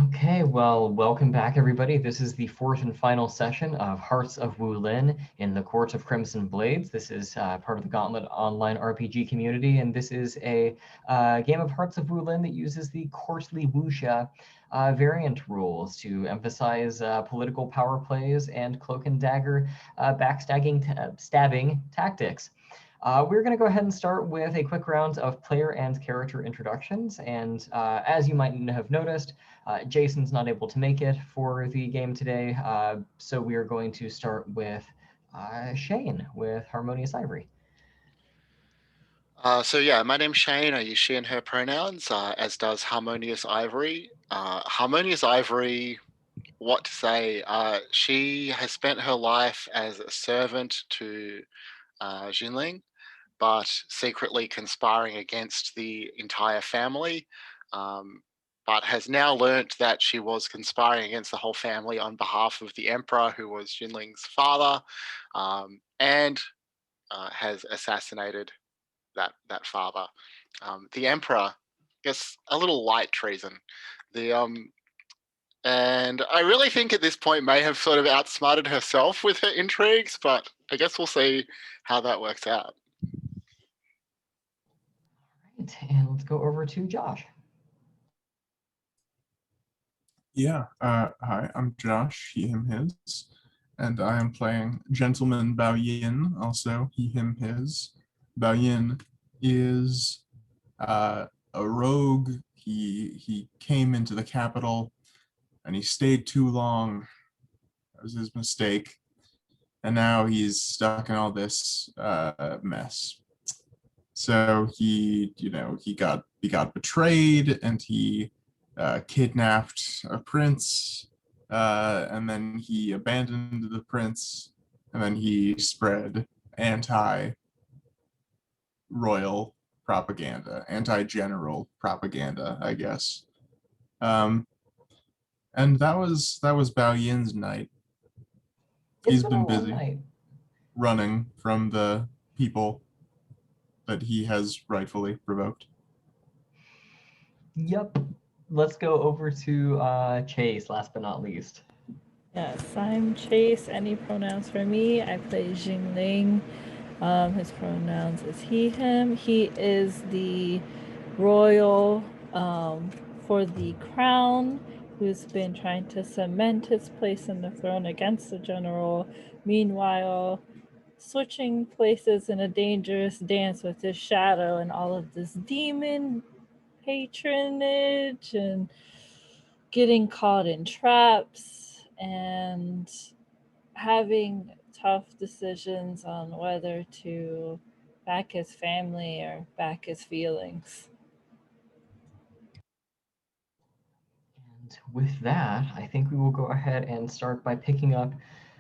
Okay, well, welcome back, everybody. This is the fourth and final session of Hearts of Wulin in the Court of Crimson Blades. This is part of the Gauntlet Online RPG community, and this is a game of Hearts of Wulin that uses the Courtly Wuxia variant rules to emphasize political power plays and cloak and dagger stabbing tactics. We're going to go ahead and start with a quick round of player and character introductions. And as you might have noticed, Jason's not able to make it for the game today. So we are going to start with Shane with Harmonious Ivory. My name's Shane. I use she and her pronouns, as does Harmonious Ivory. Harmonious Ivory, what to say? She has spent her life as a servant to Xin Ling, but secretly conspiring against the entire family, but has now learnt that she was conspiring against the whole family on behalf of the Emperor, who was Xin Ling's father, and has assassinated that father. The Emperor, I guess, a little light treason. And I really think at this point may have sort of outsmarted herself with her intrigues, but I guess we'll see how that works out. All right, and let's go over to Josh. Yeah, hi, I'm Josh, he, him, his, and I am playing Gentleman Bao-Yin, also he, him, his. Bao-Yin is a rogue. He came into the capital and he stayed too long. That was his mistake. And now he's stuck in all this mess. So he got betrayed, and he kidnapped a prince, and then he abandoned the prince, and then he spread anti-royal propaganda, anti-general propaganda, I guess. And that was Bao-Yin's night. He's been busy running from the people that he has rightfully provoked. Yep. Let's go over to Chase, last but not least. Yes, I'm Chase. Any pronouns for me. I play Xin Ling. His pronouns is he, him. He is the royal for the crown, who's been trying to cement his place in the throne against the general. Meanwhile, switching places in a dangerous dance with his shadow and all of this demon patronage and getting caught in traps and having tough decisions on whether to back his family or back his feelings. And with that, I think we will go ahead and start by picking up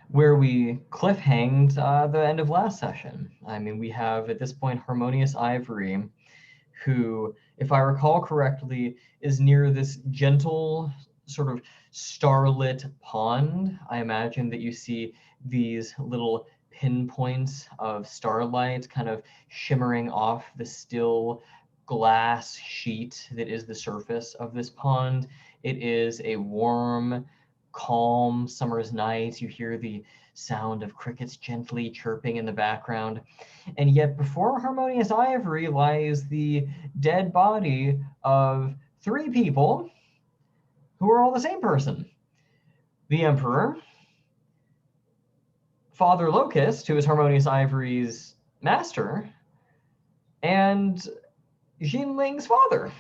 where we cliffhanged the end of last session. I mean, we have at this point Harmonious Ivory, who, if I recall correctly, is near this gentle sort of starlit pond. I imagine that you see these little pinpoints of starlight kind of shimmering off the still glass sheet that is the surface of this pond. It is a warm, calm summer's night. You hear the sound of crickets gently chirping in the background. And yet before Harmonious Ivory lies the dead body of three people who are all the same person. The Emperor, Father Locust, who is Harmonious Ivory's master, and Xin Ling's father.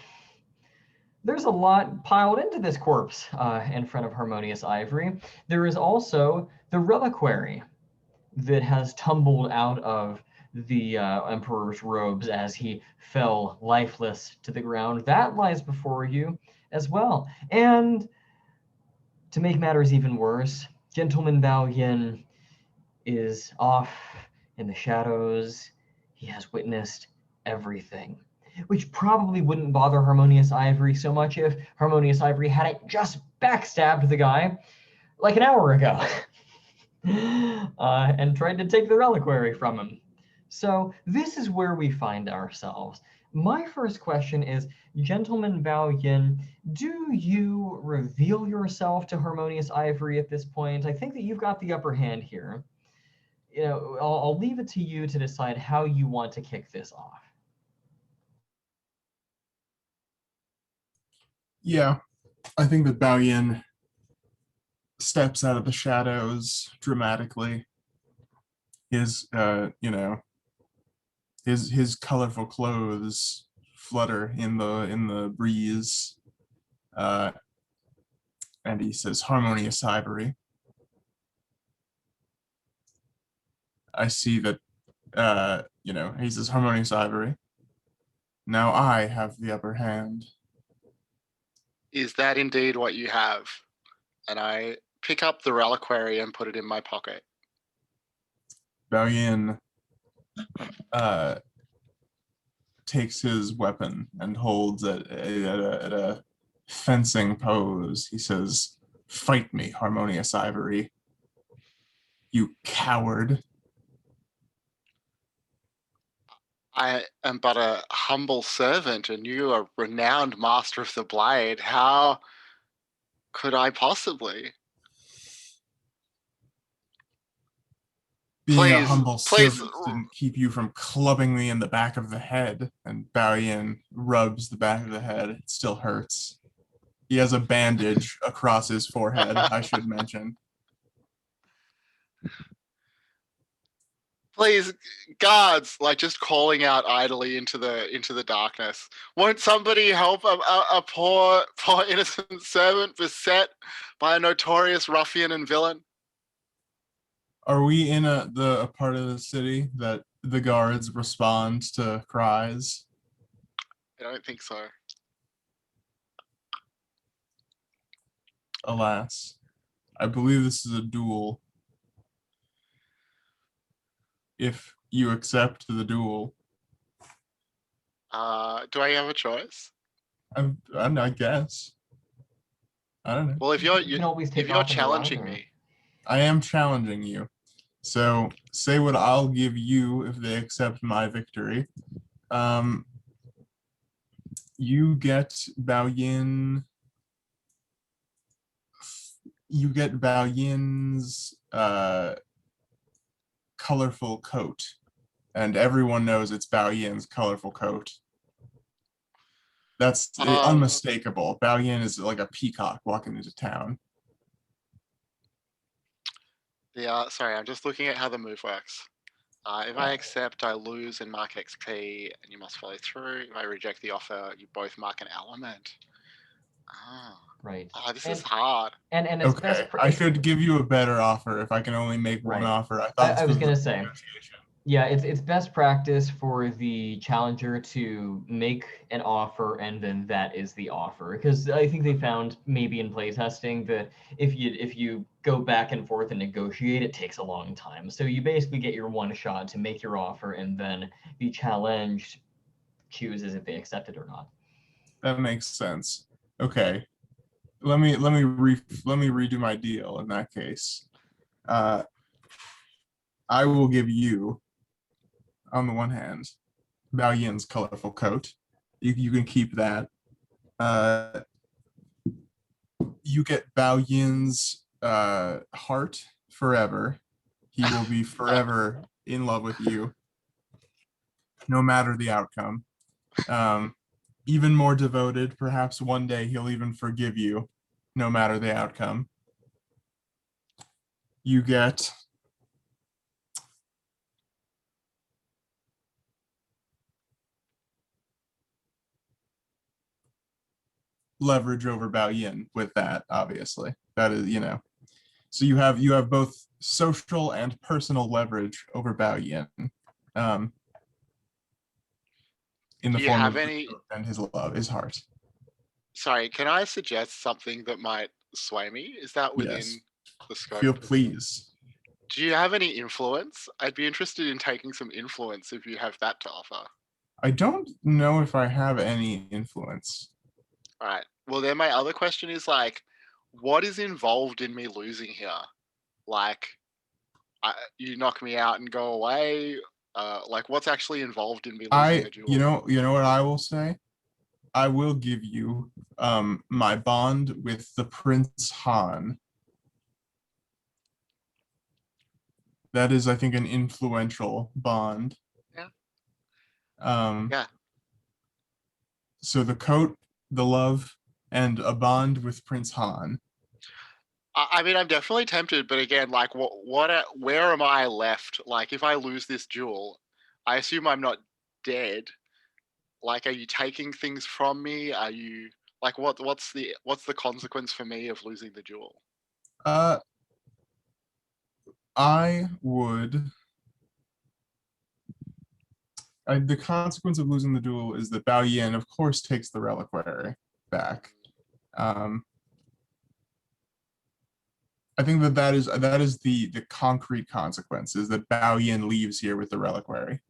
There's a lot piled into this corpse in front of Harmonious Ivory. There is also the reliquary that has tumbled out of the Emperor's robes as he fell lifeless to the ground. That lies before you as well. And to make matters even worse, Gentleman Bao-Yin is off in the shadows. He has witnessed everything, which probably wouldn't bother Harmonious Ivory so much if Harmonious Ivory hadn't just backstabbed the guy like an hour ago and tried to take the reliquary from him. So this is where we find ourselves. my first question is, Gentleman Bao-Yin, do you reveal yourself to Harmonious Ivory at this point? I think that you've got the upper hand here. I'll leave it to you to decide how you want to kick this off. Yeah, I think that Bao-Yin steps out of the shadows dramatically. His his colorful clothes flutter in the breeze, and he says, "Harmonious Ivory." I see that, he says, "Harmonious Ivory. Now I have the upper hand." Is that indeed what you have? And I pick up the reliquary and put it in my pocket. Bao-Yin takes his weapon and holds it at a fencing pose. He says, "Fight me, Harmonious Ivory. You coward." I am but a humble servant, and you are renowned master of the blade. How could I possibly? Being a Please, humble please. servant didn't keep you from clubbing me in the back of the head. And Bao-Yin rubs the back of the head. It still hurts. He has a bandage across his forehead, I should mention. Please, guards, like just calling out idly into the darkness. Won't somebody help a poor innocent servant beset by a notorious ruffian and villain? Are we in a part of the city that the guards respond to cries? I don't think so. Alas, I believe this is a duel. If you accept the duel, Do I have a choice? I guess. I don't know. Well, if You can always take you're off in the challenging ladder. me, I am challenging you. So say what I'll give you if they accept my victory. You get Bao-Yin. You get Bao-Yin's colorful coat, and everyone knows it's Bao-Yin's colorful coat. That's unmistakable. Bao-Yin is like a peacock walking into town. sorry, I'm just looking at how the move works. If I accept, I lose and mark XP, and you must follow through. If I reject the offer, you both mark an element. Right. Oh, this is hard. And it's Okay, I should give you a better offer if I can only make one offer. I was gonna say, yeah, it's best practice for the challenger to make an offer and then that is the offer, because I think they found maybe in playtesting that if you go back and forth and negotiate, it takes a long time. So you basically get your one shot to make your offer, and then the challenged chooses if they accept it or not. That makes sense. Okay, let me redo my deal in that case. I will give you, on the one hand, Bao-Yin's colorful coat. You can keep that. You get Bao-Yin's heart forever. He will be forever in love with you, no matter the outcome. Even more devoted, perhaps one day he'll even forgive you, no matter the outcome. You get leverage over Bao-Yin with that, obviously. That is, so you have both social and personal leverage over Bao-Yin, in the form of and his heart. Sorry, can I suggest something that might sway me? Is that within the scope? Feel please. Do you have any influence? I'd be interested in taking some influence if you have that to offer. I don't know if I have any influence. All right. Well, then my other question is like, what is involved in me losing here? Like, you knock me out and go away. Like, what's actually involved in me losing a duel? You know what I will say? I will give you my bond with the Prince Han. That is, I think, an influential bond. Yeah. Um, Yeah. So the coat, the love, and a bond with Prince Han. I mean, I'm definitely tempted, but again, like, where am I left? Like, if I lose this duel, I assume I'm not dead. Like, are you taking things from me? Are you like what's the consequence for me of losing the duel? Uh, I would. The consequence of losing the duel is that Bao-Yin, of course, takes the reliquary back. I think that is the concrete consequence, is that Bao-Yin leaves here with the reliquary.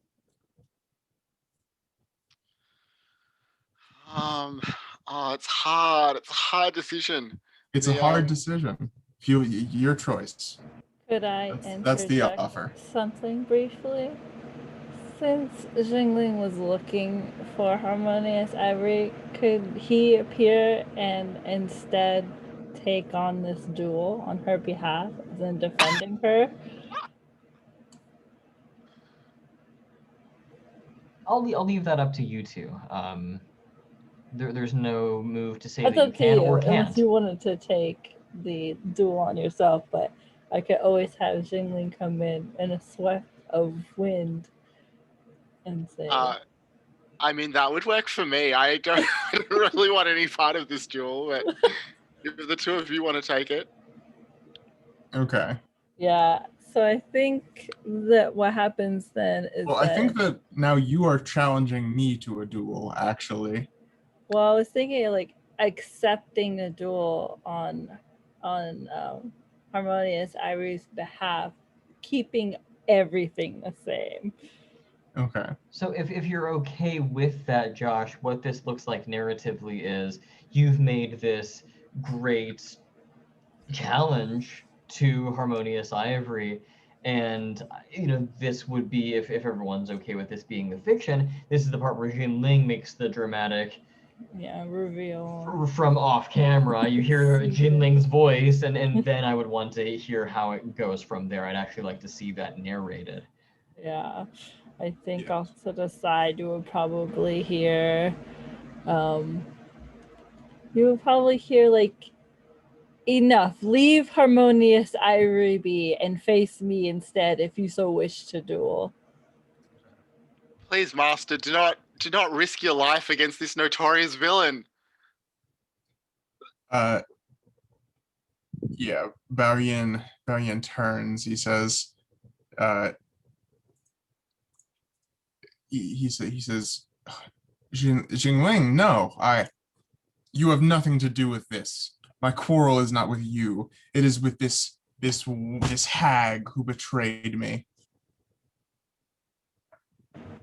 Oh, it's hard. It's a hard decision. It's a hard decision. Your choice. Could I That's the interject offer. something briefly? Since Xin Ling was looking for Harmonious Ivory, could he appear and instead take on this duel on her behalf, as in defending her? I'll leave that up to you two. There's no move to say That's that you up to can you, or can't. unless you wanted to take the duel on yourself, but I could always have Xin Ling come in a swept of wind and say, I mean, that would work for me. I don't really want any part of this duel, but if the two of you want to take it. Okay. yeah. So I think that what happens then is I think that now you are challenging me to a duel, actually. Well, I was thinking like accepting a duel on Harmonious Ivory's behalf, keeping everything the same. Okay. So if you're okay with that, Josh, what this looks like narratively is you've made this great challenge to Harmonious Ivory, and this would be, if everyone's okay with this being the fiction, this is the part where Xin Ling makes the dramatic reveal from off camera. You hear Xin Ling's voice, and then I would want to hear how it goes from there. I'd actually like to see that narrated. Yeah, I think off to the side you would probably hear like, enough, leave Harmonious Ivory be and face me instead if you so wish to duel. Please, master, do not risk your life against this notorious villain. Yeah, Bao-Yin turns. He says, he says, Jingling, no, you have nothing to do with this. My quarrel is not with you. It is with this hag who betrayed me.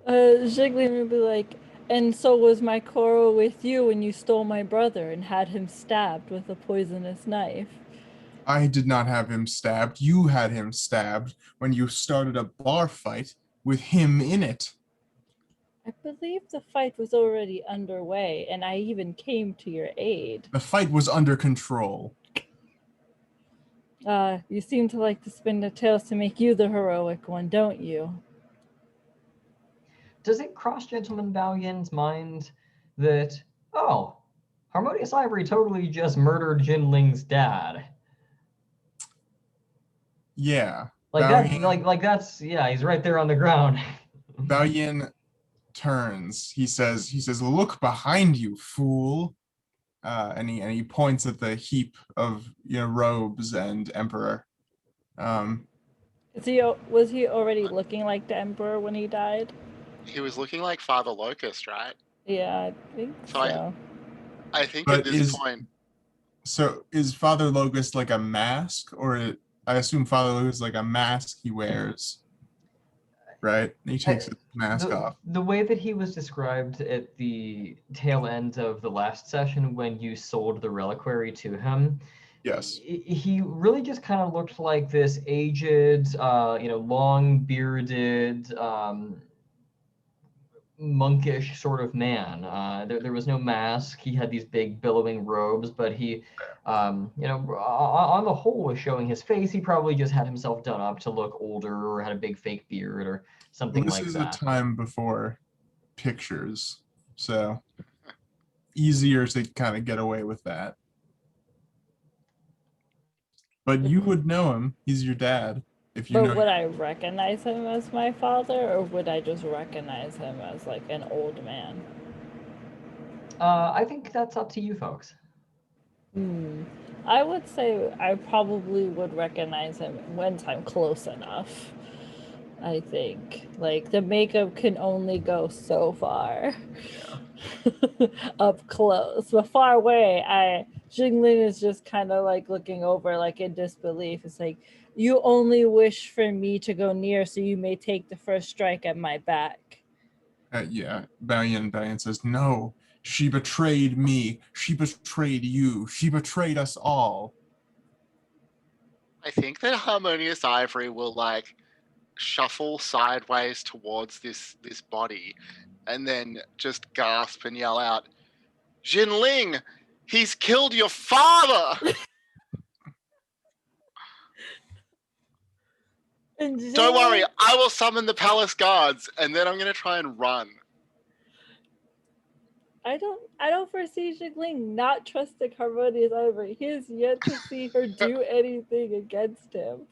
Jiggly would be like, and so was my quarrel with you when you stole my brother and had him stabbed with a poisonous knife. I did not have him stabbed. You had him stabbed when you started a bar fight with him in it. I believe the fight was already underway, and I even came to your aid. The fight was under control. You seem to like to spin the tales to make you the heroic one, don't you? Does it cross Gentleman Bao-Yin's mind that, oh, Harmonious Ivory totally just murdered Xin Ling's dad? Yeah. Like that's, yeah, he's right there on the ground. Bao-Yin turns. He says, look behind you, fool. And he points at the heap of robes and emperor. Was he already looking like the Emperor when he died? He was looking like Father Locust, right? Yeah, I think so. I think But at this point. So is Father Locust like a mask, or I assume Father Locust is like a mask he wears, right? He takes his mask off. The way that he was described at the tail end of the last session when you sold the reliquary to him, Yes. he really just kind of looked like this aged, long bearded, monkish sort of man. There was no mask. He had these big billowing robes, but he, on the whole, was showing his face. He probably just had himself done up to look older, or had a big fake beard, or Well, something this like is a that. time before pictures, so easier to kind of get away with that. But you would know him. He's your dad. If you But know. would I recognize him as my father, or would I just recognize him as like an old man? I think that's up to you folks. I would say I probably would recognize him once I'm close enough. I think like the makeup can only go so far. Up close, but far away, Xin Ling is just kind of like looking over, like in disbelief. It's like, you only wish for me to go near, so you may take the first strike at my back. Yeah, Bao-Yin says, no, she betrayed me. She betrayed you. She betrayed us all. I think that Harmonious Ivory will like shuffle sideways towards this body, and then just gasp and yell out, "Xin Ling, he's killed your father!" And Don't worry, I will summon the palace guards, and then I'm gonna try and run. I don't foresee Xin Ling not trusting Harmonious Ivory. He has yet to see her do anything against him.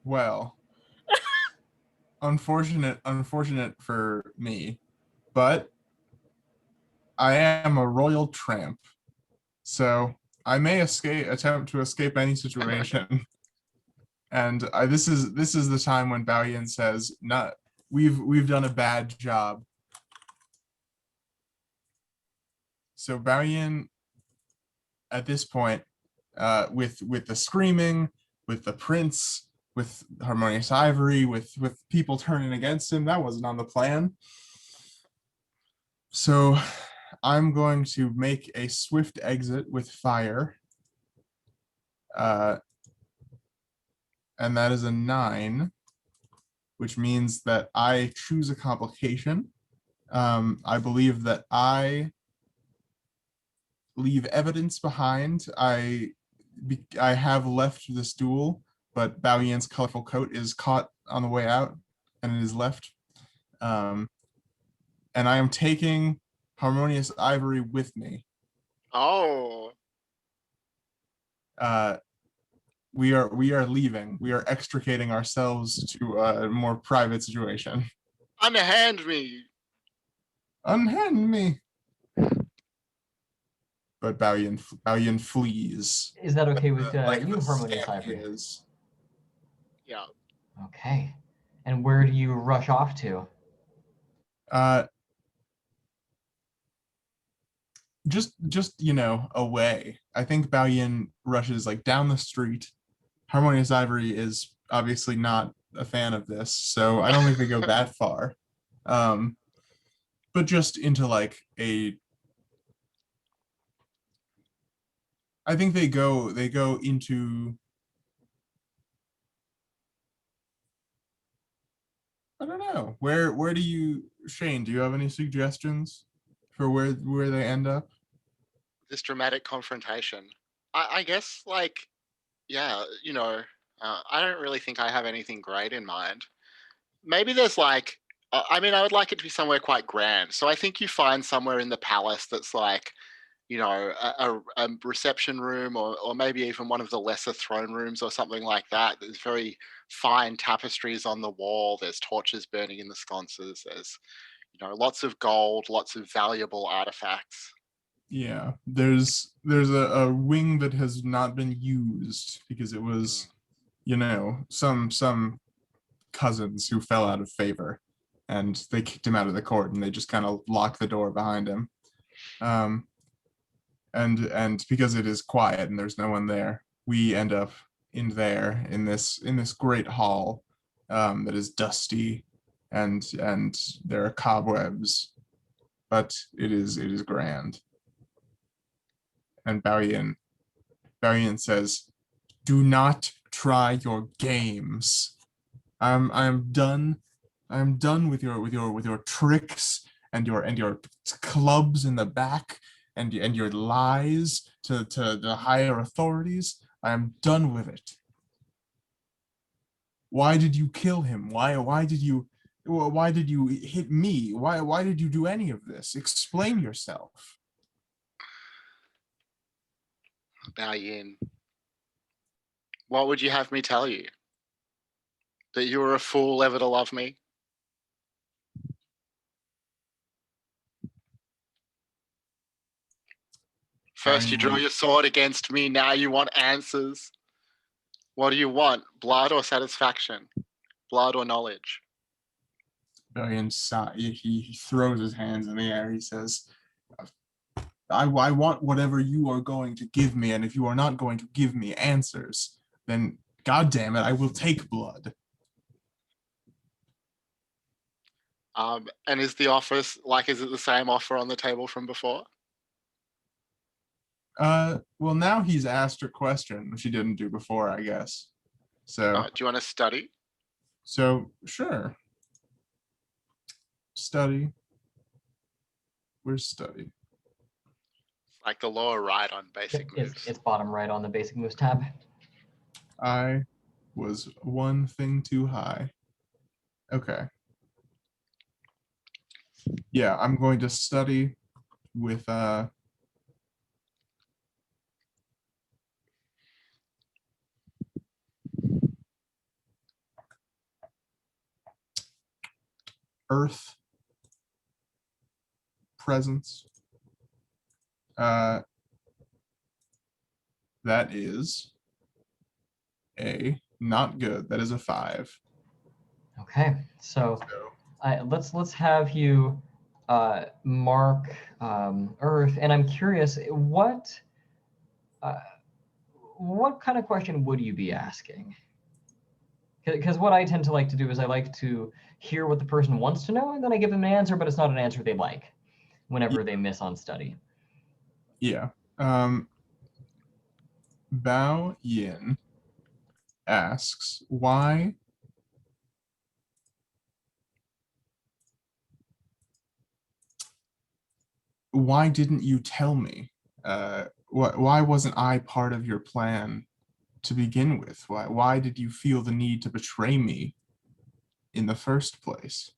Well, unfortunate for me, but I am a royal tramp, so I may attempt to escape any situation. And this is the time when Bao-Yin says, "Not, we've done a bad job." So Bao-Yin, at this point, with the screaming, with the prince, with Harmonious Ivory, with people turning against him, that wasn't on the plan. So I'm going to make a swift exit with fire. And that is a 9, which means that I choose a complication. I believe that I leave evidence behind. I have left this duel, but Bao-Yin's colorful coat is caught on the way out, and it is left. And I am taking Harmonious Ivory with me. Oh. We are leaving. We are extricating ourselves to a more private situation. Unhand me. Unhand me. But Bao-Yin flees. Is that okay with Like you, the Harmonious stamp Ivory? is. Yeah. Okay. And where do you rush off to? Just away. I think Bao-Yin rushes like down the street. Harmonious Ivory is obviously not a fan of this, so I don't think they go that far. But just into like I think they go into, I don't know. Where do you, Shane, do you have any suggestions for where they end up? This dramatic confrontation. I guess, like, yeah, I don't really think I have anything great in mind. Maybe there's like, I would like it to be somewhere quite grand. So I think you find somewhere in the palace that's like, a reception room, or maybe even one of the lesser throne rooms or something like that. There's very fine tapestries on the wall. There's torches burning in the sconces. There's, lots of gold, lots of valuable artifacts. Yeah, there's a wing that has not been used because it was, some cousins who fell out of favor, and they kicked him out of the court, and they just kind of locked the door behind him. And because it is quiet and there's no one there, we end up in this great hall that is dusty, and there are cobwebs, but it is grand. And Bao-Yin says, "Do not try your games. I'm done. I'm done with your tricks and your clubs in the back and your lies to the higher authorities. I am done with it. Why did you kill him? Why did you hit me? Why did you do any of this? Explain yourself." Bao-Yin, what would you have me tell you? That you were a fool ever to love me? First you draw your sword against me, now you want answers. What do you want? Blood or satisfaction? Blood or knowledge? Bao-Yin he throws his hands in the air. He says, I want whatever you are going to give me, and if you are not going to give me answers, then God damn it, I will take blood. And is the office is it the same offer on the table from before? Well, now he's asked her question, which he didn't do before, I guess. So, Do you want to study? so sure. Study. Where's study? Like the lower right on basic moves. It's bottom right on the basic moves tab. I was one thing too high. Okay. Yeah, I'm going to study with Earth presence. That is a not good. That is a 5. Okay, so let's have you mark Earth, and I'm curious, what kind of question would you be asking? Because what I tend to like to do is I like to hear what the person wants to know, and then I give them an answer, but it's not an answer they like whenever they miss on study. Yeah. Bao-Yin asks, why didn't you tell me? Why wasn't I part of your plan to begin with? Why did you feel the need to betray me in the first place?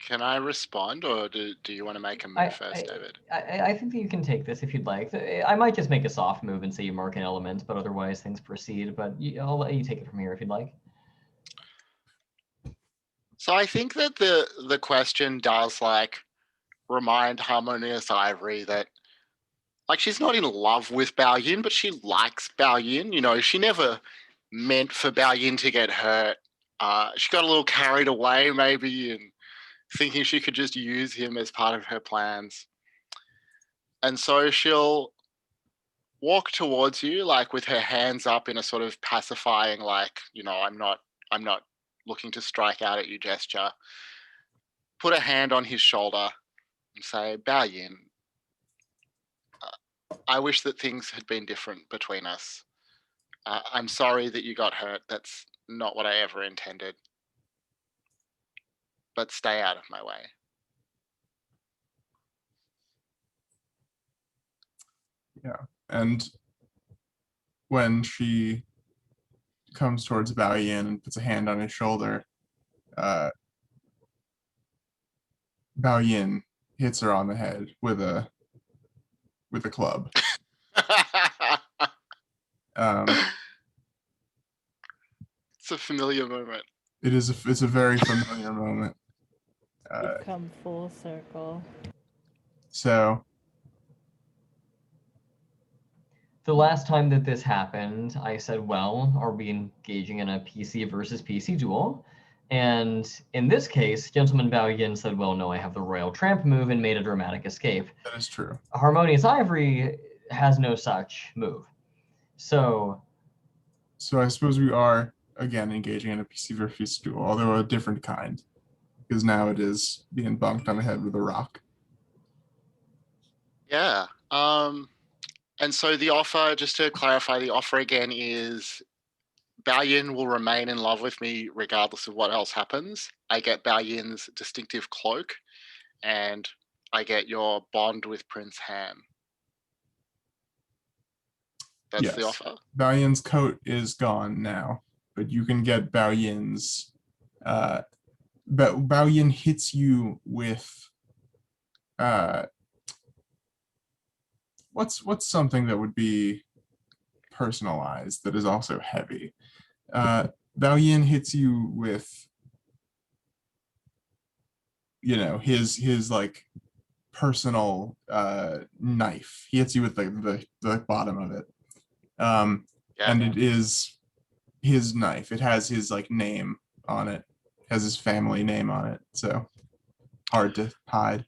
Can I respond, or do you want to make a move first, David? I think that you can take this if you'd like. I might just make a soft move and say you mark an element, but otherwise things proceed. But I'll let you take it from here if you'd like. So I think that the question does remind Harmonious Ivory that she's not in love with Bao-Yin, but she likes Bao-Yin. You know, she never meant for Bao-Yin to get hurt. She got a little carried away maybe and thinking she could just use him as part of her plans. And so she'll walk towards you with her hands up in a sort of pacifying I'm not looking to strike out at you gesture. Put a hand on his shoulder and say, Bao-Yin, I wish that things had been different between us. I'm sorry that you got hurt. That's not what I ever intended. But stay out of my way. Yeah. And when she comes towards Bao-Yin and puts a hand on his shoulder, Bao-Yin hits her on the head with a club. It's a familiar moment. It's a very familiar moment. We've come full circle. So the last time that this happened, I said, well, are we engaging in a PC versus PC duel? And in this case, Gentleman Bao-Yin said, well, no, I have the Royal Tramp move, and made a dramatic escape. that is true. Harmonious Ivory has no such move. So I suppose we are, again, engaging in a PC versus duel, although a different kind, because now it is being bunked on the head with a rock. Yeah. And so the offer, just to clarify, the offer again is Bao-Yin will remain in love with me regardless of what else happens. I get Bao-Yin's distinctive cloak, and I get your bond with Prince Han. That's the Yes. offer. Bao-Yin's coat is gone now, but you can get Bao-Yin's. Bao-Yin hits you with what's something that would be personalized that is also heavy. Bao-Yin hits you with, his like personal knife. He hits you with the bottom of it. And it is his knife. It has his like name on it. Has his family name on it. So hard to hide.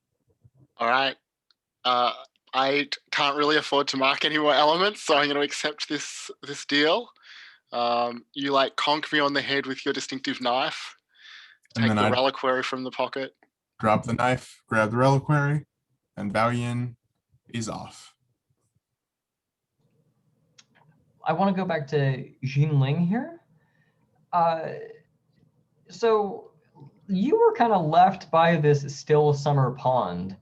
All right. I can't really afford to mark any more elements, so I'm going to accept this deal. You like conk me on the head with your distinctive knife. Take the reliquary from the pocket. Drop the knife, grab the reliquary, and Bao-Yin is off. I want to go back to Xin Ling here. So you were kind of left by this still summer pond,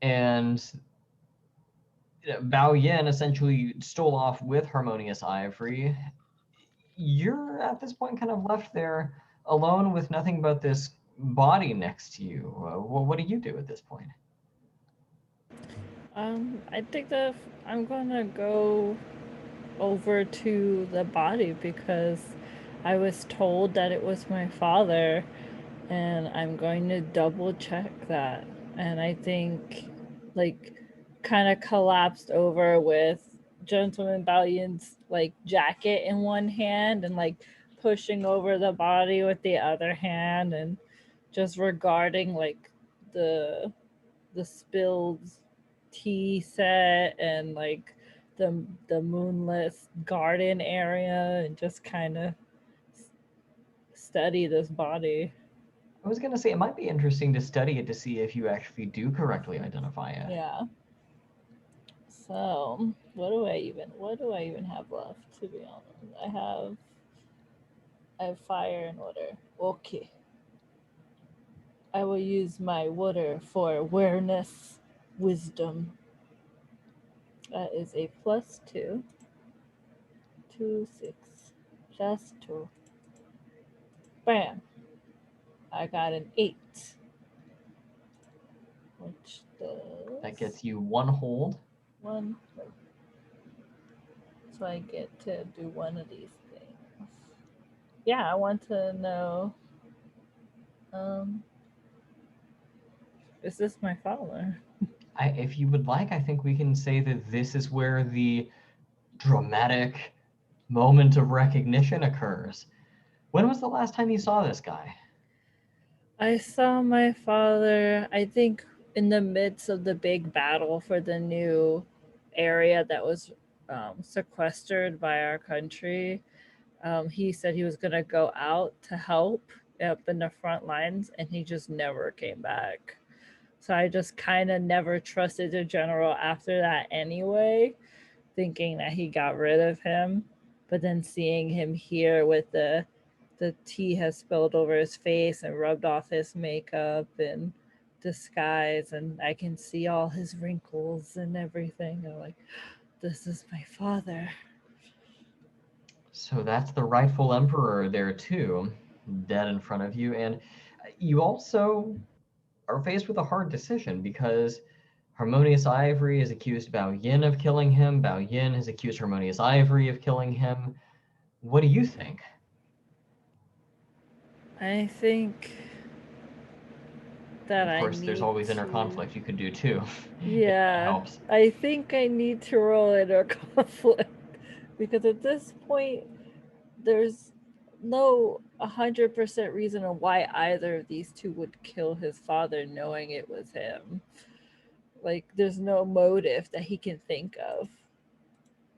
and Bao-Yin essentially stole off with Harmonious Ivory. You're at this point kind of left there alone with nothing but this body next to you. What do you do at this point? I think that I'm gonna go over to the body because I was told that it was my father, and I'm going to double check that. And I think, like, kind of collapsed over with Gentleman Bao-Yin's like jacket in one hand and like pushing over the body with the other hand, and just regarding like the spilled tea set and like the moonless garden area, and just kind of study this body. I was going to say it might be interesting to study it to see if you actually do correctly identify it. Yeah. So, what do I even have left, to be honest? I have fire and water. Okay. I will use my water for awareness, wisdom. That is a +2. 2, 6. Just 2. Bam. I got an 8. Which does... That gets you 1 hold. 1. So I get to do one of these things. Yeah, I want to know... is this my father? If you would like, I think we can say that this is where the dramatic moment of recognition occurs. When was the last time you saw this guy? I saw my father, I think, in the midst of the big battle for the new area that was sequestered by our country. He said he was going to go out to help up in the front lines, and he just never came back. So I just kind of never trusted the general after that anyway, thinking that he got rid of him. But then seeing him here with the tea has spilled over his face and rubbed off his makeup and disguise, and I can see all his wrinkles and everything. I'm like, this is my father. So that's the rightful emperor there too, dead in front of you. And you also are faced with a hard decision because Harmonious Ivory has accused Bao-Yin of killing him. Bao-Yin has accused Harmonious Ivory of killing him. What do you think? I think that Of course, there's always inner conflict you could do too. Yeah, It helps. I think I need to roll inner conflict because at this point, there's no 100% reason on why either of these two would kill his father knowing it was him. Like, there's no motive that he can think of.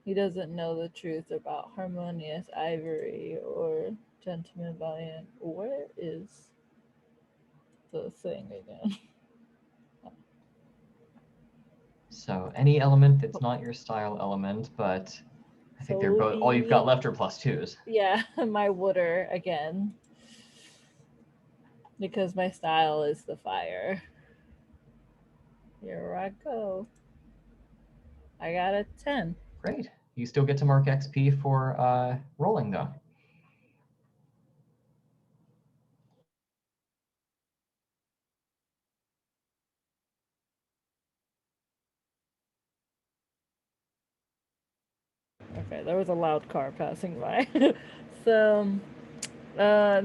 He doesn't know the truth about Harmonious Ivory or Gentleman Bao-Yin. Where is the thing again? So any element that's not your style element, but I think So they're both, all you've got left are +2s. Yeah, my wooder again. Because my style is the fire. Here I go. I got a 10. Great. You still get to mark XP for rolling though. Okay, there was a loud car passing by. So,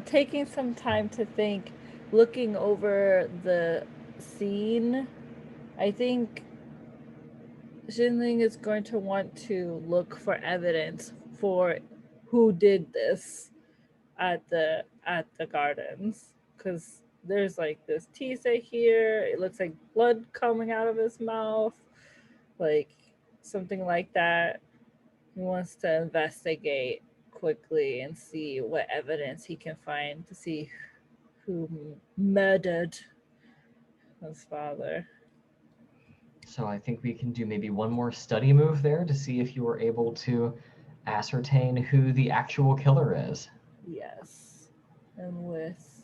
taking some time to think, looking over the scene, I think Xin Ling is going to want to look for evidence for who did this at the gardens, because there's like this Tisa here. It looks like blood coming out of his mouth, like something like that. He wants to investigate quickly and see what evidence he can find to see who murdered his father. So I think we can do maybe one more study move there to see if you were able to ascertain who the actual killer is. Yes. And with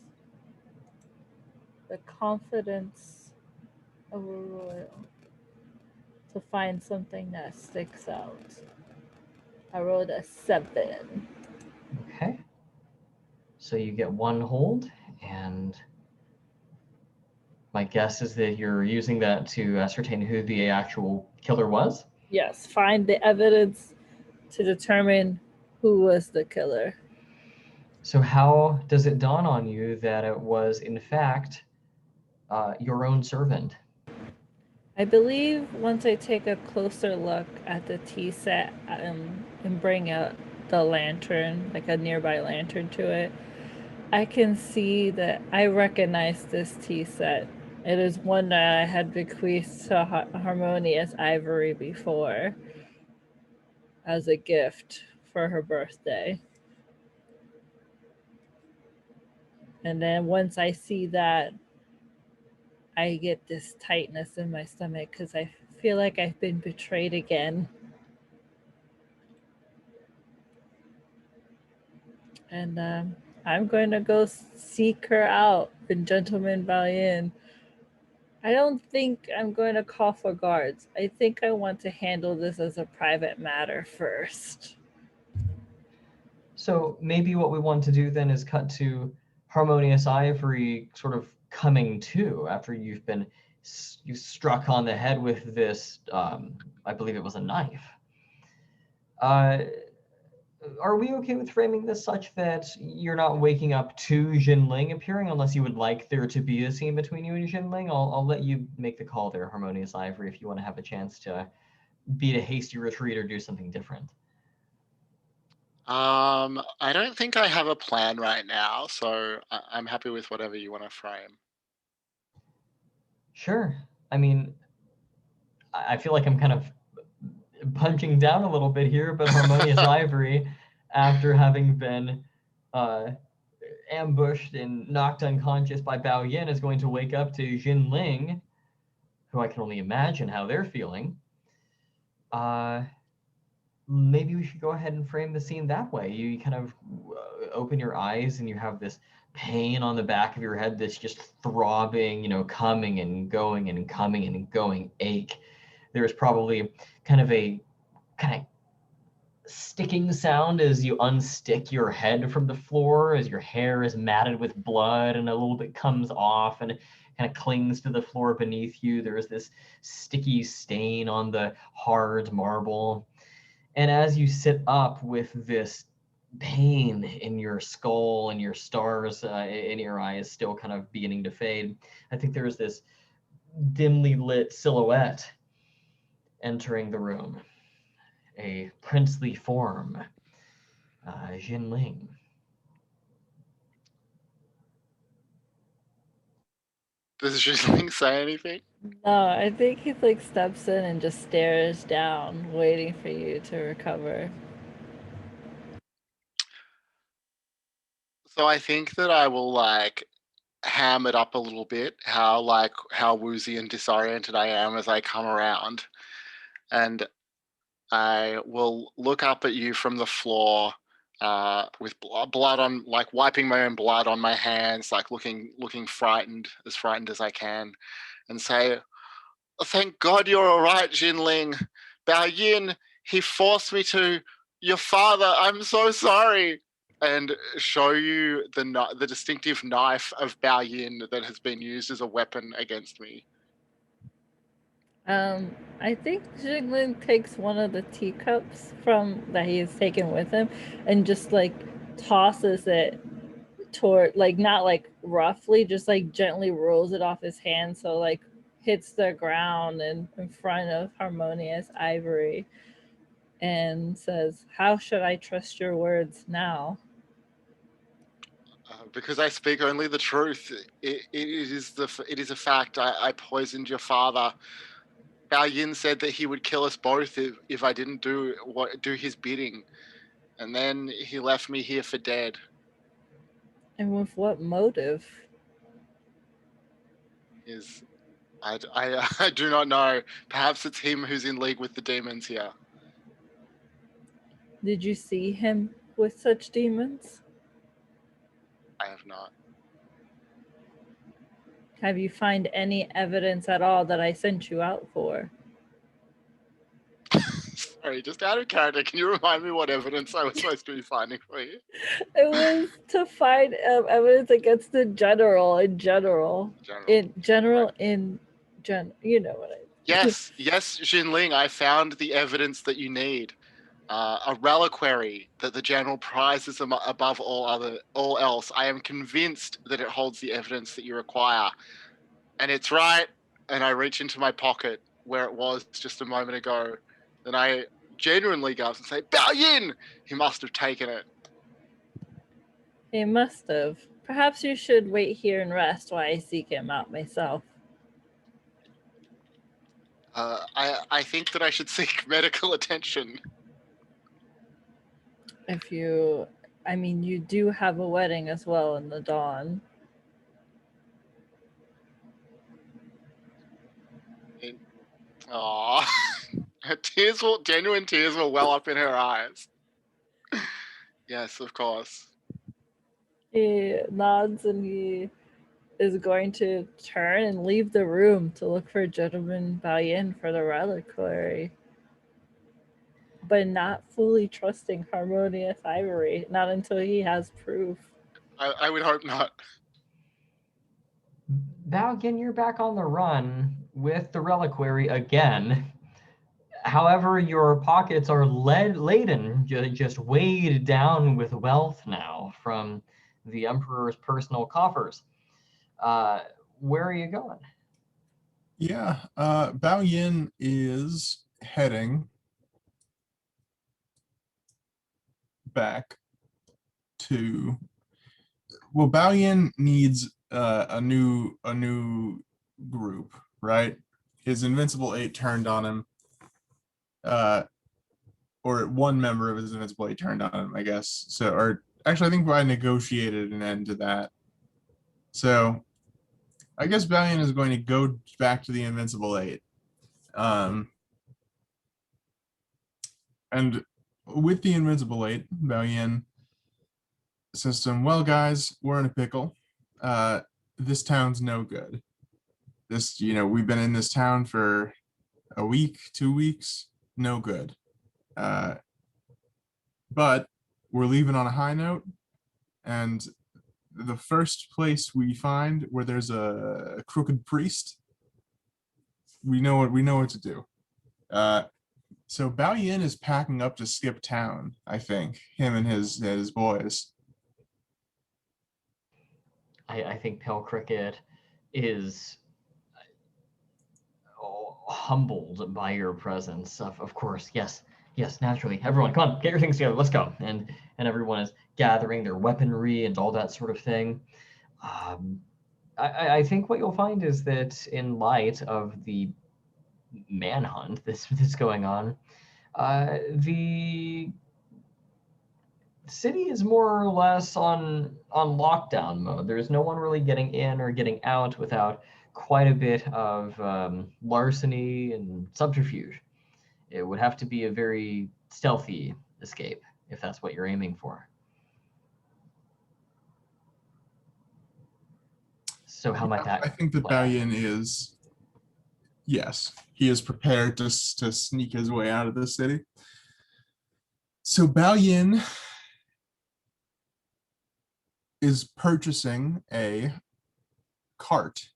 the confidence of a royal to find something that sticks out. I rolled a 7. Okay. So you get 1 hold, and my guess is that you're using that to ascertain who the actual killer was. Yes, find the evidence to determine who was the killer. So how does it dawn on you that it was, in fact, your own servant? I believe once I take a closer look at the tea set and bring out the lantern, like a nearby lantern to it, I can see that I recognize this tea set. It is one that I had bequeathed to Harmonious Ivory before as a gift for her birthday. And then once I see that, I get this tightness in my stomach because I feel like I've been betrayed again. And I'm going to go seek her out in Gentleman Bao-Yin. I don't think I'm going to call for guards. I think I want to handle this as a private matter first. So maybe what we want to do then is cut to Harmonious Ivory sort of coming to after you've been you struck on the head with this, I believe it was a knife. Are we okay with framing this such that you're not waking up to Xin Ling appearing unless you would like there to be a scene between you and Xin Ling? I'll let you make the call there, Harmonious Ivory, if you want to have a chance to beat a hasty retreat or do something different. I don't think I have a plan right now, so I'm happy with whatever you want to frame. Sure. I mean, I feel like I'm kind of punching down a little bit here, but Harmonious Ivory, after having been ambushed and knocked unconscious by Bao-Yin, is going to wake up to Xin Ling, who I can only imagine how they're feeling. Maybe we should go ahead and frame the scene that way. You kind of open your eyes and you have this pain on the back of your head that's just throbbing, coming and going and coming and going ache. There's probably kind of a sticking sound as you unstick your head from the floor, as your hair is matted with blood and a little bit comes off and kind of clings to the floor beneath you. There's this sticky stain on the hard marble. And as you sit up with this pain in your skull and your stars in your eyes still kind of beginning to fade, I think there's this dimly lit silhouette entering the room. A princely form, Xin Ling. Does Zhizling say anything? No, I think he like steps in and just stares down, waiting for you to recover. So I think that I will ham it up a little bit, how woozy and disoriented I am as I come around. And I will look up at you from the floor with blood on, like wiping my own blood on my hands, like looking frightened as I can, and say, "Thank God you're all right, Xin Ling. Bao-Yin, he forced me to. Your father, I'm so sorry." And show you the distinctive knife of Bao-Yin that has been used as a weapon against me. I think Jiglin takes one of the teacups from that he has taken with him and just like tosses it toward, like, not like roughly, just like gently rolls it off his hand, so like hits the ground in front of Harmonious Ivory and says, "How should I trust your words now?" Because I speak only the truth. It is a fact. I poisoned your father. Bao-Yin said that he would kill us both if I didn't do his bidding, and then he left me here for dead. And with what motive? I do not know. Perhaps it's him who's in league with the demons here. Did you see him with such demons? I have not. Have you find any evidence at all that I sent you out for? Sorry, just out of character, can you remind me what evidence I was supposed to be finding for you? It was to find evidence against the general in general. You know what I mean. Yes, Xin Ling, I found the evidence that you need. A reliquary that the general prizes above all else. I am convinced that it holds the evidence that you require. And it's right. And I reach into my pocket where it was just a moment ago. Then I genuinely gasp and say, "Bao-Yin! He must have taken it." He must have. Perhaps you should wait here and rest while I seek him out myself. I think that I should seek medical attention. You do have a wedding as well in the dawn. Aww. Genuine tears will well up in her eyes. Yes, of course. He nods and he is going to turn and leave the room to look for Gentleman Bao-Yin for the reliquary. But not fully trusting Harmonious Ivory, not until he has proof. I would hope not. Bao-Yin, you're back on the run with the reliquary again. However, your pockets are laden, just weighed down with wealth now from the Emperor's personal coffers. Where are you going? Yeah, Bao-Yin is heading back to. Well, Bao-Yin needs a new group, right? His Invincible 8 turned on him. Or one member of his Invincible 8 turned on him, I guess. So, or actually, I think I negotiated an end to that. So, I guess Bao-Yin is going to go back to the Invincible 8. And with the Invincible 8, Bao-Yin says to him, "Well, guys, we're in a pickle. This town's no good. We've been in this town for a week, 2 weeks, no good. But we're leaving on a high note, and the first place we find where there's a crooked priest, we know what to do." So Bao-Yin is packing up to skip town, I think, him and his boys. I think Pale Cricket is humbled by your presence. Of course, yes, naturally. Everyone, come on, get your things together. Let's go. And everyone is gathering their weaponry and all that sort of thing. I think what you'll find is that in light of the manhunt that's going on, the city is more or less on lockdown mode. There's no one really getting in or getting out without quite a bit of larceny and subterfuge. It would have to be a very stealthy escape if that's what you're aiming for. So how might that I think that play out? Bao-Yin is, yes, he is prepared to sneak his way out of the city. So Bao-Yin is purchasing a cart.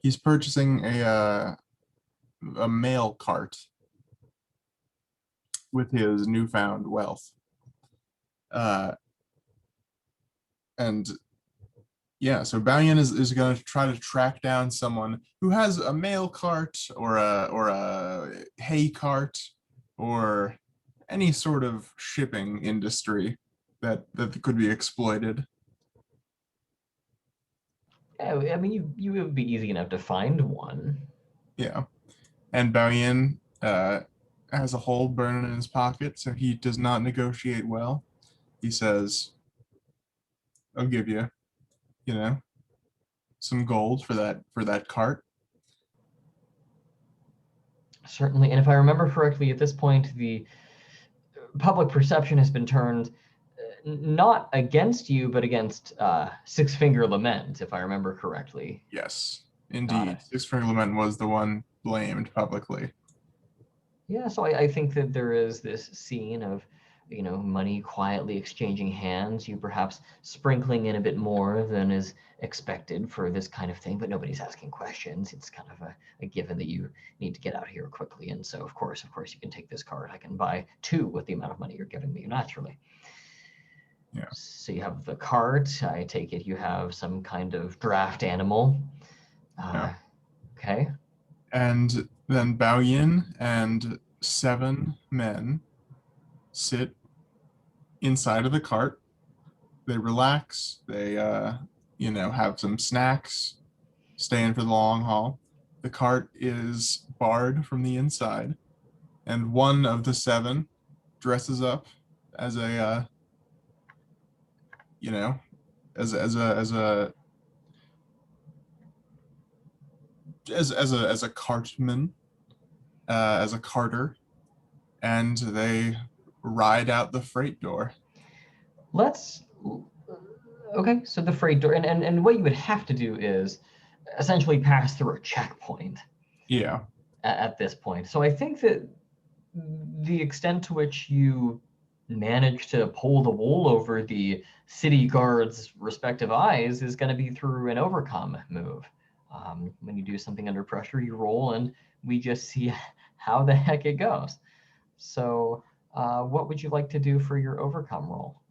He's purchasing a mail cart with his newfound wealth. And yeah, so Bao-Yin is going to try to track down someone who has a mail cart or a hay cart or any sort of shipping industry that could be exploited. Yeah, I mean, you would be easy enough to find one. Yeah, and Bao-Yin has a hole burning in his pocket, so he does not negotiate well. He says, "I'll give you, you know, some gold for that cart." Certainly, and if I remember correctly, at this point, the public perception has been turned not against you, but against Six Finger Lament, if I remember correctly. Yes, Got indeed. it. Six Finger Lament was the one blamed publicly. Yeah, so I think that there is this scene of, money quietly exchanging hands, you perhaps sprinkling in a bit more than is expected for this kind of thing, but nobody's asking questions. It's kind of a given that you need to get out of here quickly. And so, of course, you can take this card. I can buy two with the amount of money you're giving me naturally. Yeah. So you have the cart. I take it you have some kind of draft animal. Yeah. Okay. And then Bao-Yin and 7 men sit inside of the cart. They relax. They, have some snacks, stay in for the long haul. The cart is barred from the inside, and one of the 7 dresses up as a, as a cartman, as a carter, and they ride out the freight door. Okay, so the freight door, and what you would have to do is essentially pass through a checkpoint. Yeah. At this point. So I think that the extent to which you manage to pull the wool over the city guards' respective eyes is going to be through an overcome move. When you do something under pressure, you roll, and we just see how the heck it goes. So what would you like to do for your overcome roll?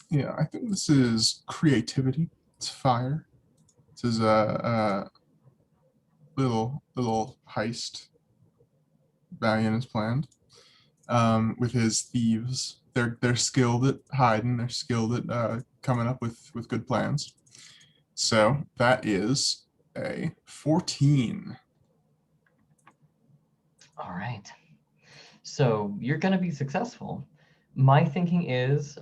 Yeah, I think this is creativity. It's fire. This is a little heist Bao-Yin has planned with his thieves. They're skilled at hiding. They're skilled at coming up with good plans. So that is a 14. All right. So you're going to be successful. My thinking is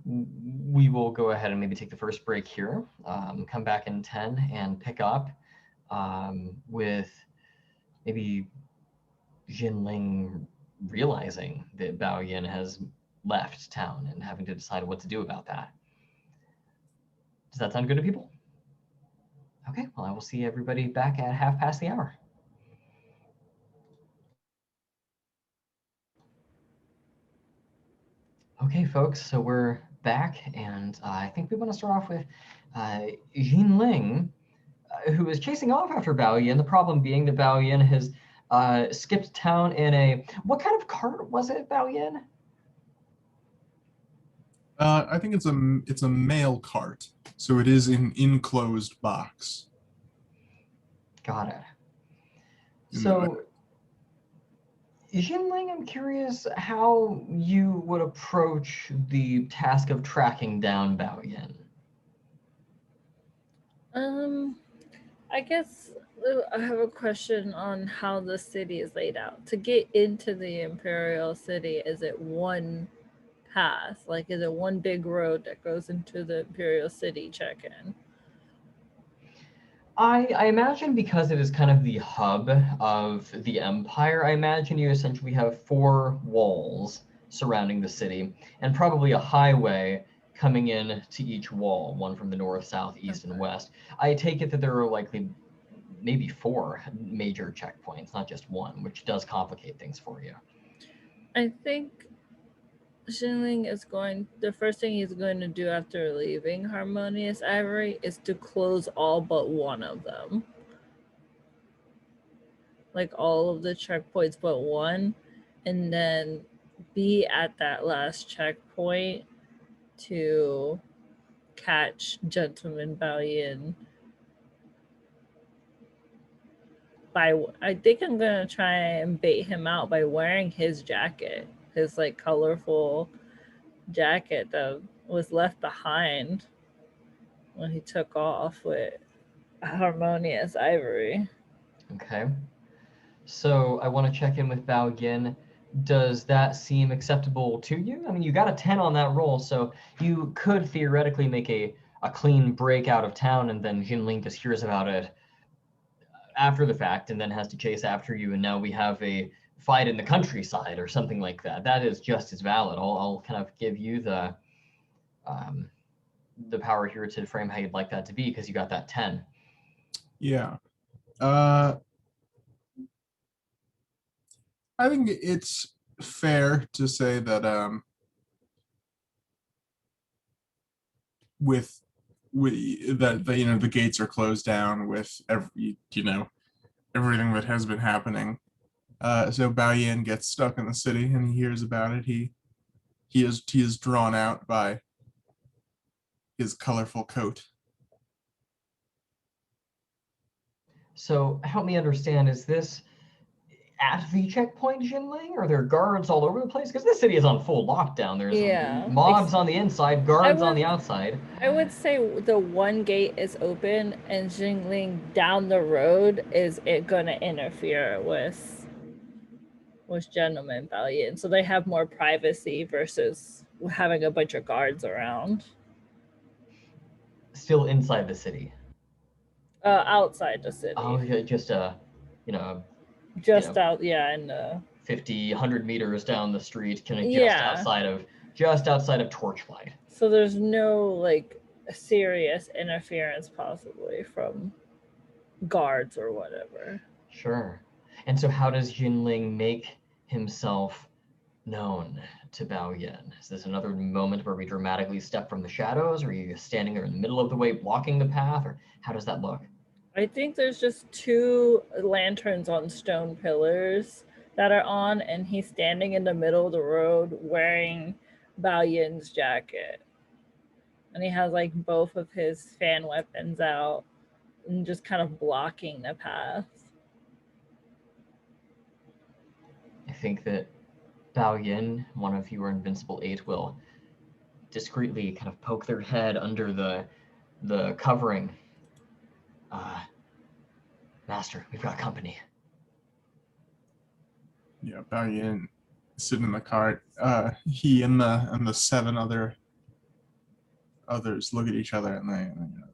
we will go ahead and maybe take the first break here, come back in 10 and pick up with maybe Xin Ling realizing that Bao-Yin has left town and having to decide what to do about that. Does that sound good to people? Okay, well, I will see everybody back at 1:30. Okay, folks, so we're back, and I think we want to start off with Xin Ling, who is chasing off after Bao-Yin, the problem being that Bao-Yin has skipped town in a... What kind of cart was it, Bao-Yin? I think it's a mail cart, so it is an enclosed box. Got it. So, Xin Ling, I'm curious how you would approach the task of tracking down Bao-Yin. I guess I have a question on how the city is laid out. To get into the Imperial City, is it one path? Like, is it one big road that goes into the Imperial City check-in? I imagine because it is kind of the hub of the empire, I imagine you essentially have 4 walls surrounding the city, and probably a highway coming in to each wall, one from the north, south, east, and Okay. west. I take it that there are likely maybe 4 major checkpoints, not just one, which does complicate things for you. I think Xin Ling is the first thing he's going to do after leaving Harmonious Ivory is to close all but one of them. Like all of the checkpoints but one, and then be at that last checkpoint to catch Gentleman Bao-Yin. I think I'm gonna try and bait him out by wearing his jacket, his like colorful jacket that was left behind when he took off with Harmonious Ivory. Okay. So I want to check in with Bao-Yin. Does that seem acceptable to you? I mean, you got a 10 on that roll, so you could theoretically make a clean break out of town, and then Xin Ling just hears about it after the fact and then has to chase after you, and now we have a fight in the countryside or something like that. That is just as valid. I'll kind of give you the power here to frame how you'd like that to be, because you got that 10. Yeah. I think it's fair to say that with that the gates are closed down with everything that has been happening. So Bao-Yin gets stuck in the city and he hears about it. He is drawn out by his colorful coat. So help me understand, is this at the checkpoint, Xin Ling? Are there guards all over the place? Because this city is on full lockdown. There's mobs on the inside, guards on the outside. I would say the one gate is open, and Xin Ling down the road is it gonna interfere with Gentleman Bao-Yin, so they have more privacy versus having a bunch of guards around. Still inside the city. Outside the city. Oh, yeah, just just out, yeah, in the 50, 100 meters down the street, kind of Yeah. just outside of Torchlight. So there's no like serious interference possibly from guards or whatever. Sure. And so how does Xin Ling make himself known to Bao-Yin? Is this another moment where we dramatically step from the shadows, or are you standing there in the middle of the way blocking the path, or how does that look? I think there's just 2 lanterns on stone pillars that are on, and he's standing in the middle of the road wearing Bao-Yin's jacket. And he has like both of his fan weapons out and just kind of blocking the path. I think that Bao-Yin, one of your Invincible 8, will discreetly kind of poke their head under the covering. Master, we've got company. Yeah, Bao-Yin sitting in the cart. He and the 7 others look at each other and they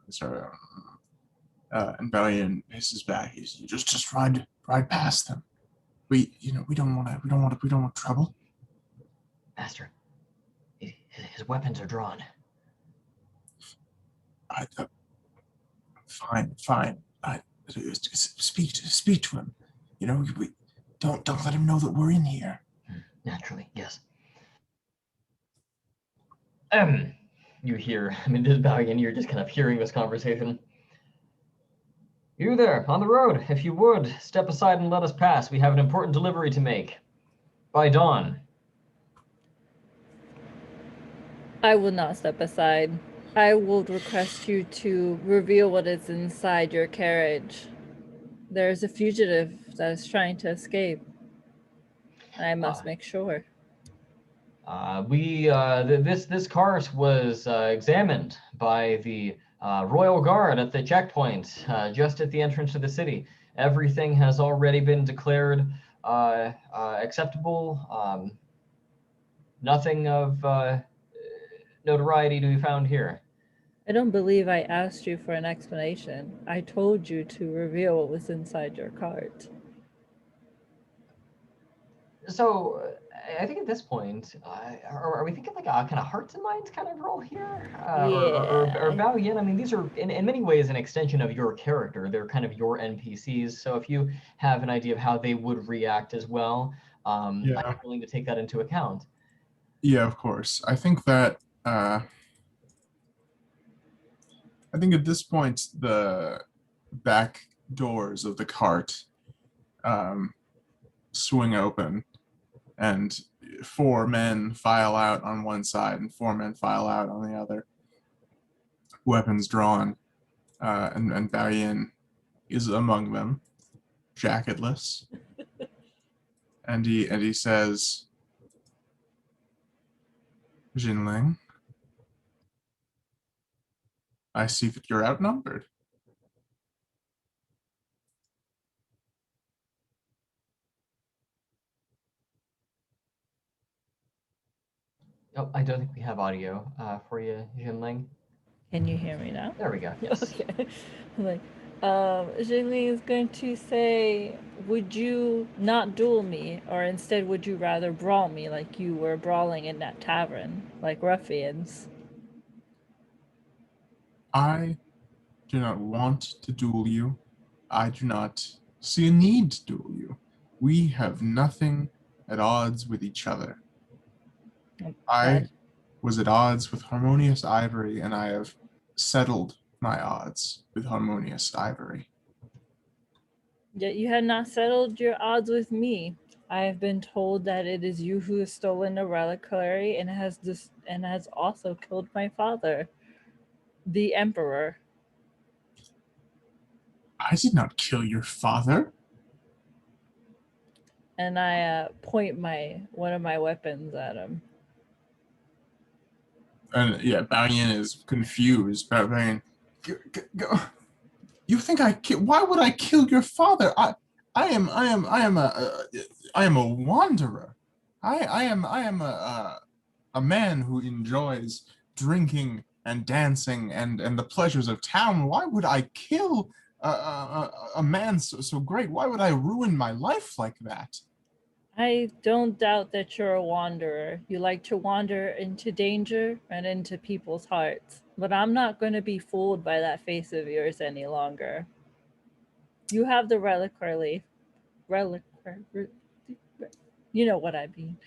start. And Bao-Yin pisses back. He's just ride past them. We don't want trouble. Master, his weapons are drawn. Fine. Speak to him. We don't let him know that we're in here. Naturally, yes. You hear, this Bao-Yin, you're just kind of hearing this conversation. You there, on the road, if you would, step aside and let us pass. We have an important delivery to make. By dawn. I will not step aside. I will request you to reveal what is inside your carriage. There is a fugitive that is trying to escape. I must make sure. This cart was examined by the Royal Guard at the checkpoint, just at the entrance to the city. Everything has already been declared acceptable. nothing of notoriety to be found here. I don't believe I asked you for an explanation. I told you to reveal what was inside your cart. So I think at this point, are we thinking like a kind of hearts and minds kind of role here? Or Yeah. Bao-Yin? I mean, these are in many ways an extension of your character. They're kind of your NPCs. So if you have an idea of how they would react as well, I'm Yeah. willing to take that into account. Yeah, of course. I think that I think at this point the back doors of the cart um, swing open, and four men file out on one side and four men file out on the other, weapons drawn, and Bao-Yin is among them, jacketless, and he says, "Xin Ling, I see that you're outnumbered." Oh, I don't think we have audio for you, Jinling. Can you hear me now? There we go. Yes. Okay. Like, Jingli is going to say, would you not duel me, or instead would you rather brawl me like you were brawling in that tavern, like ruffians? I do not want to duel you. I do not see a need to duel you. We have nothing at odds with each other. I was at odds with Harmonious Ivory, and I have settled my odds with Harmonious Ivory. Yet you had not settled your odds with me. I have been told that it is you who has stolen the reliquary and has also killed my father, the Emperor. I did not kill your father. And I point one of my weapons at him. And yeah, Bao-Yin is confused. Bao-Yin, go. You think why would I kill your father? I am a wanderer. I am a man who enjoys drinking and dancing and the pleasures of town. Why would I kill a man so great? Why would I ruin my life like that? I don't doubt that you're a wanderer. You like to wander into danger and into people's hearts. But I'm not going to be fooled by that face of yours any longer. You have the reliquary. You know what I mean.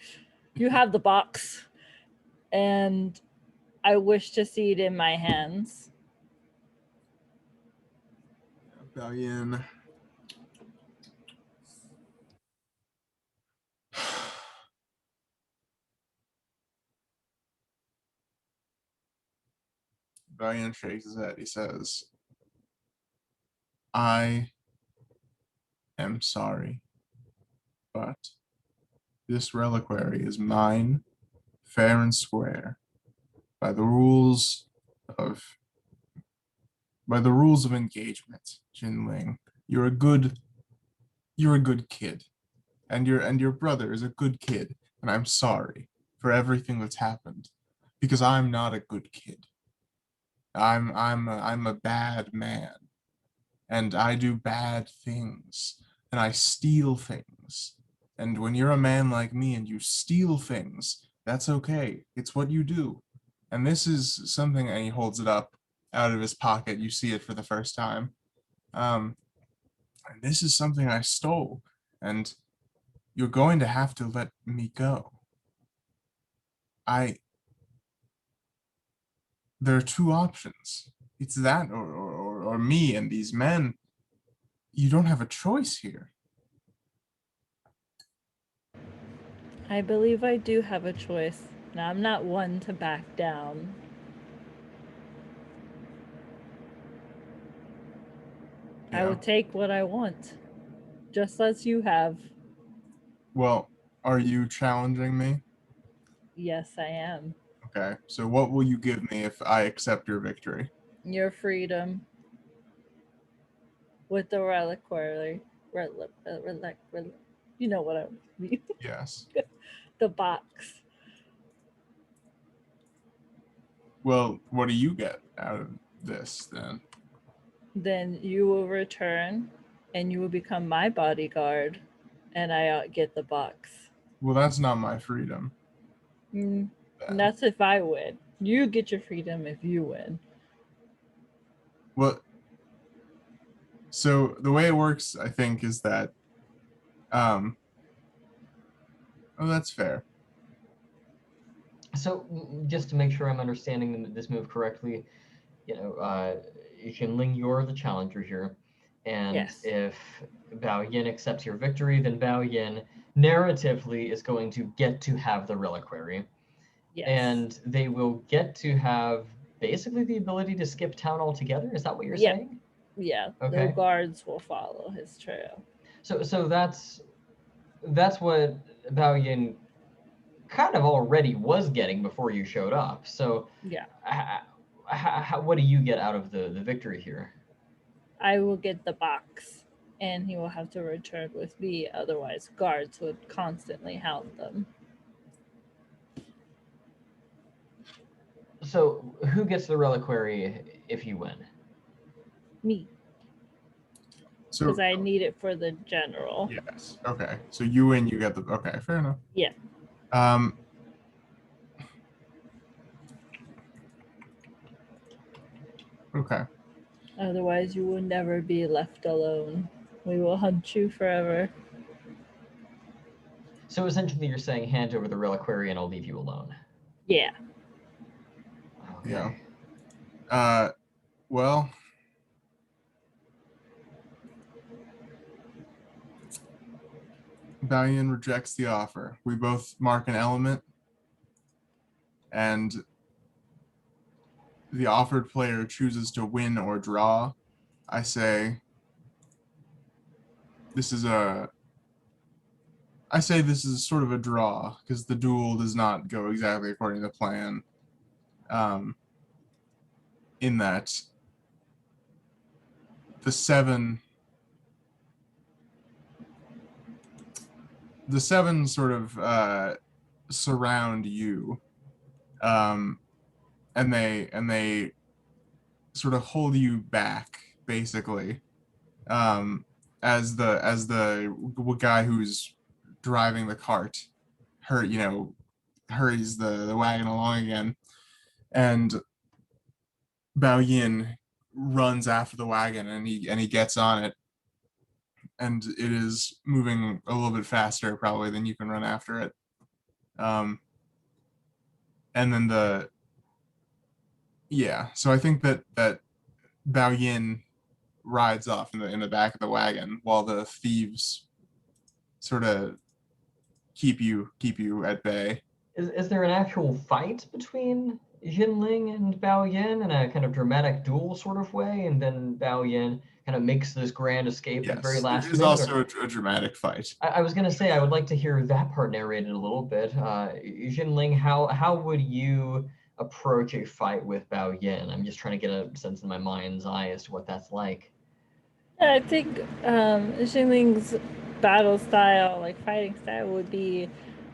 You have the box, and I wish to see it in my hands. Bao-Yin. Bao-Yin shakes his head. He says, I am sorry, but this reliquary is mine, fair and square, by the rules of engagement. Xin Ling, you're a good kid, and your brother is a good kid, and I'm sorry for everything that's happened, because I'm not a good kid. I'm a bad man, and I do bad things, and I steal things. And when you're a man like me and you steal things, that's okay. It's what you do. And this is something, and he holds it up out of his pocket. You see it for the first time. And this is something I stole, and you're going to have to let me go. There are two options. It's that or me, and these men. You don't have a choice here. I believe I do have a choice. Now, I'm not one to back down. Yeah. I will take what I want, just as you have. Well, are you challenging me? Yes, I am. Okay, so what will you give me if I accept your victory? Your freedom with the reliquary. You know what I mean. Yes. The box. Well, what do you get out of this then? Then you will return and you will become my bodyguard and I get the box. Well, that's not my freedom. And then. that's if I win. You get your freedom if you win. Well, so the way it works, I think, is that, oh, that's fair. So just to make sure I'm understanding this move correctly, Xin Ling, you're the challenger here. And Yes. if Bao-Yin accepts your victory, then Bao-Yin narratively is going to get to have the reliquary. Yes. And they will get to have basically the ability to skip town altogether. Is that what you're saying? Yeah. Okay. The guards will follow his trail. So that's what Bao-Yin kind of already was getting before you showed up. So Yeah. what do you get out of the victory here? I will get the box and he will have to return with me. Otherwise, guards would constantly hound them. So who gets the reliquary if you win? Me. So Because I need it for the general. yes, okay. So you win, you get the okay. Fair enough. Yeah. Okay. Otherwise, you will never be left alone. We will hunt you forever. So essentially, you're saying hand over the reliquary and I'll leave you alone. Yeah. Okay. Yeah. Well, Bao-Yin rejects the offer. We both mark an element, and the offered player chooses to win or draw. I say this is sort of a draw because the duel does not go exactly according to plan. In that the seven sort of surround you, and they sort of hold you back basically, as the guy who's driving the cart hurries the wagon along again, and Bao-Yin runs after the wagon and he gets on it, and it is moving a little bit faster probably than you can run after it. And then so I think that Bao-Yin rides off in the back of the wagon while the thieves sort of keep you at bay. Is there an actual fight between Xin Ling and Bao-Yin in a kind of dramatic duel sort of way, and then Bao-Yin kind of makes this grand escape at the very Yes, last it is minute? also a dramatic fight. I was going to say I would like to hear that part narrated a little bit. Xin Ling, how would you approach a fight with Bao-Yin? I'm just trying to get a sense in my mind's eye as to what that's like. I think Xin Ling's battle style, like fighting style, would be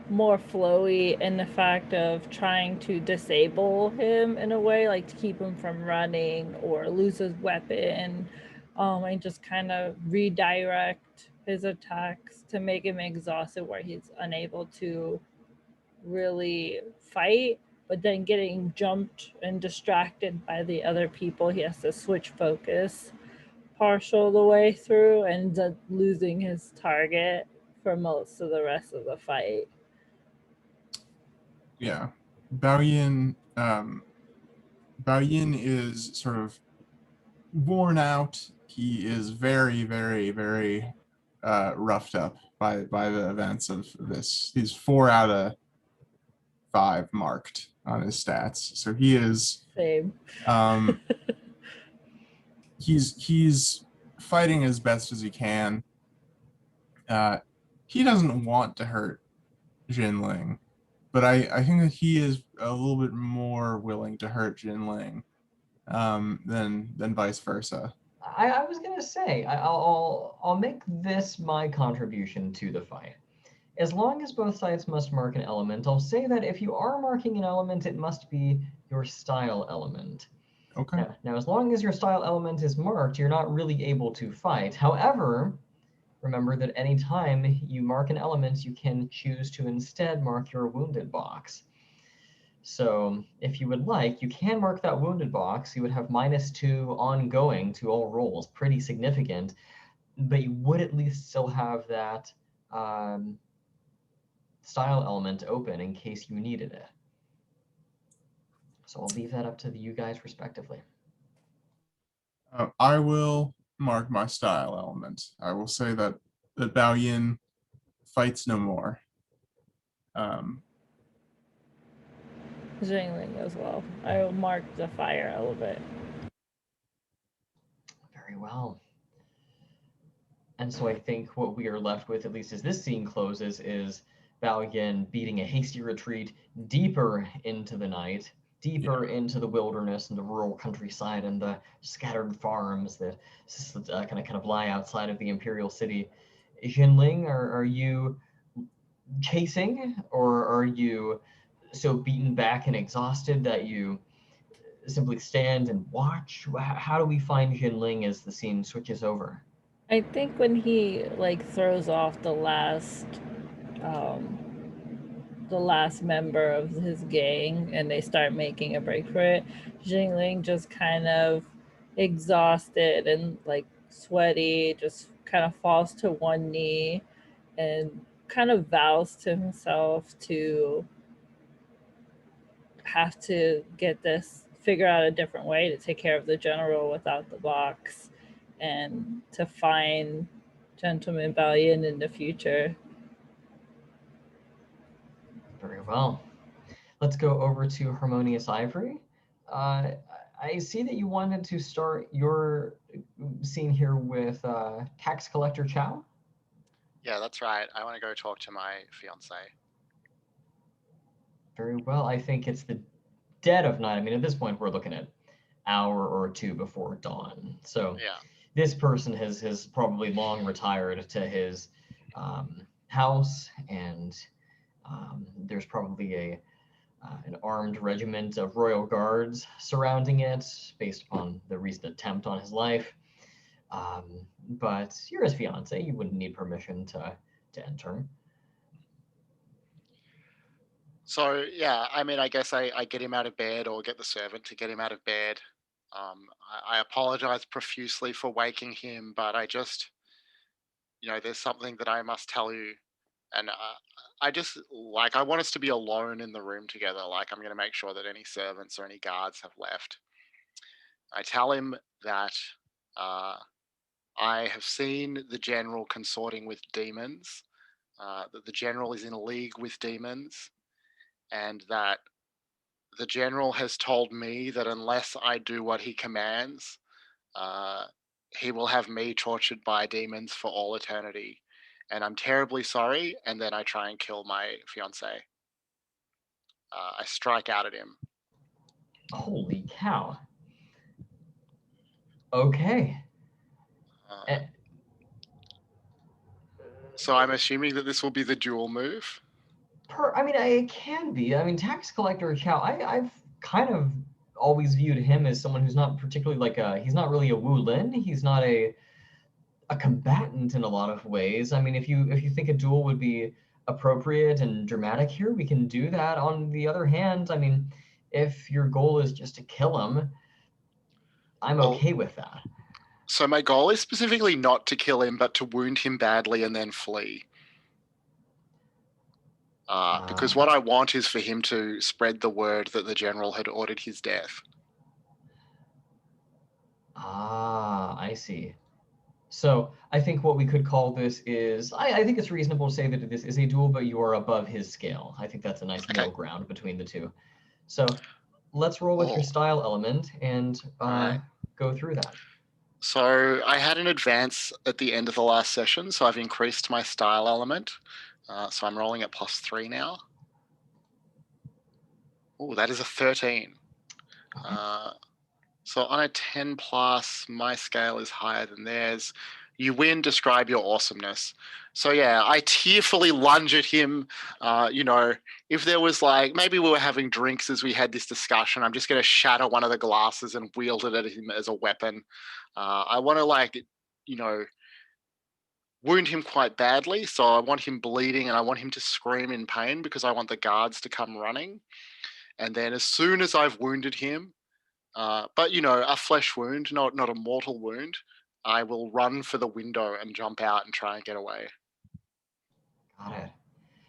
more flowy in the fact of trying to disable him in a way, like to keep him from running or lose his weapon, and just kind of redirect his attacks to make him exhausted where he's unable to really fight. But then getting jumped and distracted by the other people, he has to switch focus partial the way through and ends up losing his target for most of the rest of the fight. Yeah, Bao-Yin is sort of worn out. He is very, very, very roughed up by the events of this. He's 4 out of 5 marked on his stats, so he is Same. He's fighting as best as he can. He doesn't want to hurt Xin Ling, but I think that he is a little bit more willing to hurt Xin Ling than vice versa. I was gonna say I'll make this my contribution to the fight. as long as both sides must mark an element, I'll say that if you are marking an element, it must be your style element. Okay. Now, as long as your style element is marked, you're not really able to fight. However, remember that any time you mark an element, you can choose to instead mark your wounded box. So if you would like, you can mark that wounded box. You would have -2 ongoing to all rolls, pretty significant, but you would at least still have that style element open in case you needed it. So I'll leave that up to you guys respectively. I will mark my style element. I will say that Bao-Yin fights no more. Xin Ling as well. I will mark the fire element. Very well. And so I think what we are left with, at least as this scene closes, is Bao-Yin beating a hasty retreat deeper into the night, deeper into the wilderness and the rural countryside and the scattered farms that kind of lie outside of the imperial city. Xin Ling, are you chasing, or are you so beaten back and exhausted that you simply stand and watch? How do we find Xin Ling as the scene switches over? I think when he like throws off the last member of his gang and they start making a break for it, Xin Ling just kind of exhausted and like sweaty, just kind of falls to one knee and kind of vows to himself to have to figure out a different way to take care of the general without the box and to find Gentleman Bao-Yin in the future. Very well. Let's go over to Harmonious Ivory. I see that you wanted to start your scene here with tax collector Chow. Yeah, that's right. I want to go talk to my fiance. Very well. I think it's the dead of night. I mean, at this point, we're looking at hour or two before dawn. So Yeah. this person has probably long retired to his house, and there's probably an armed regiment of royal guards surrounding it based upon the recent attempt on his life. But you're his fiance, you wouldn't need permission to enter. So yeah, I mean, I guess I get him out of bed or get the servant to get him out of bed. I apologize profusely for waking him, but I just, there's something that I must tell you, and I just I want us to be alone in the room together. Like I'm going to make sure that any servants or any guards have left. I tell him that I have seen the general consorting with demons, that the general is in a league with demons, and that the general has told me that unless I do what he commands, he will have me tortured by demons for all eternity. And I'm terribly sorry. And then I try and kill my fiance. I strike out at him. Holy cow. Okay. So I'm assuming that this will be the dual move. I mean, it can be. I mean, tax collector Chow, I've kind of always viewed him as someone who's not particularly he's not really a Wulin. He's not a combatant in a lot of ways. I mean, if you think a duel would be appropriate and dramatic here, we can do that. On the other hand, I mean, if your goal is just to kill him, I'm okay with that. So my goal is specifically not to kill him, but to wound him badly and then flee. Because what I want is for him to spread the word that the general had ordered his death. I see. So I think what we could call this is, I think it's reasonable to say that this is a duel, but you are above his scale. I think that's a nice middle ground between the two. So let's roll with your style element and go through that. So I had an advance at the end of the last session, so I've increased my style element. So I'm rolling at +3 now. Oh, that is a 13. So on a 10+, my scale is higher than theirs. You win, describe your awesomeness. So yeah, I tearfully lunge at him. If there was like, maybe we were having drinks as we had this discussion, I'm just going to shatter one of the glasses and wield it at him as a weapon. I want to wound him quite badly. So I want him bleeding and I want him to scream in pain because I want the guards to come running. And then as soon as I've wounded him, but a flesh wound, not a mortal wound, I will run for the window and jump out and try and get away. Got it.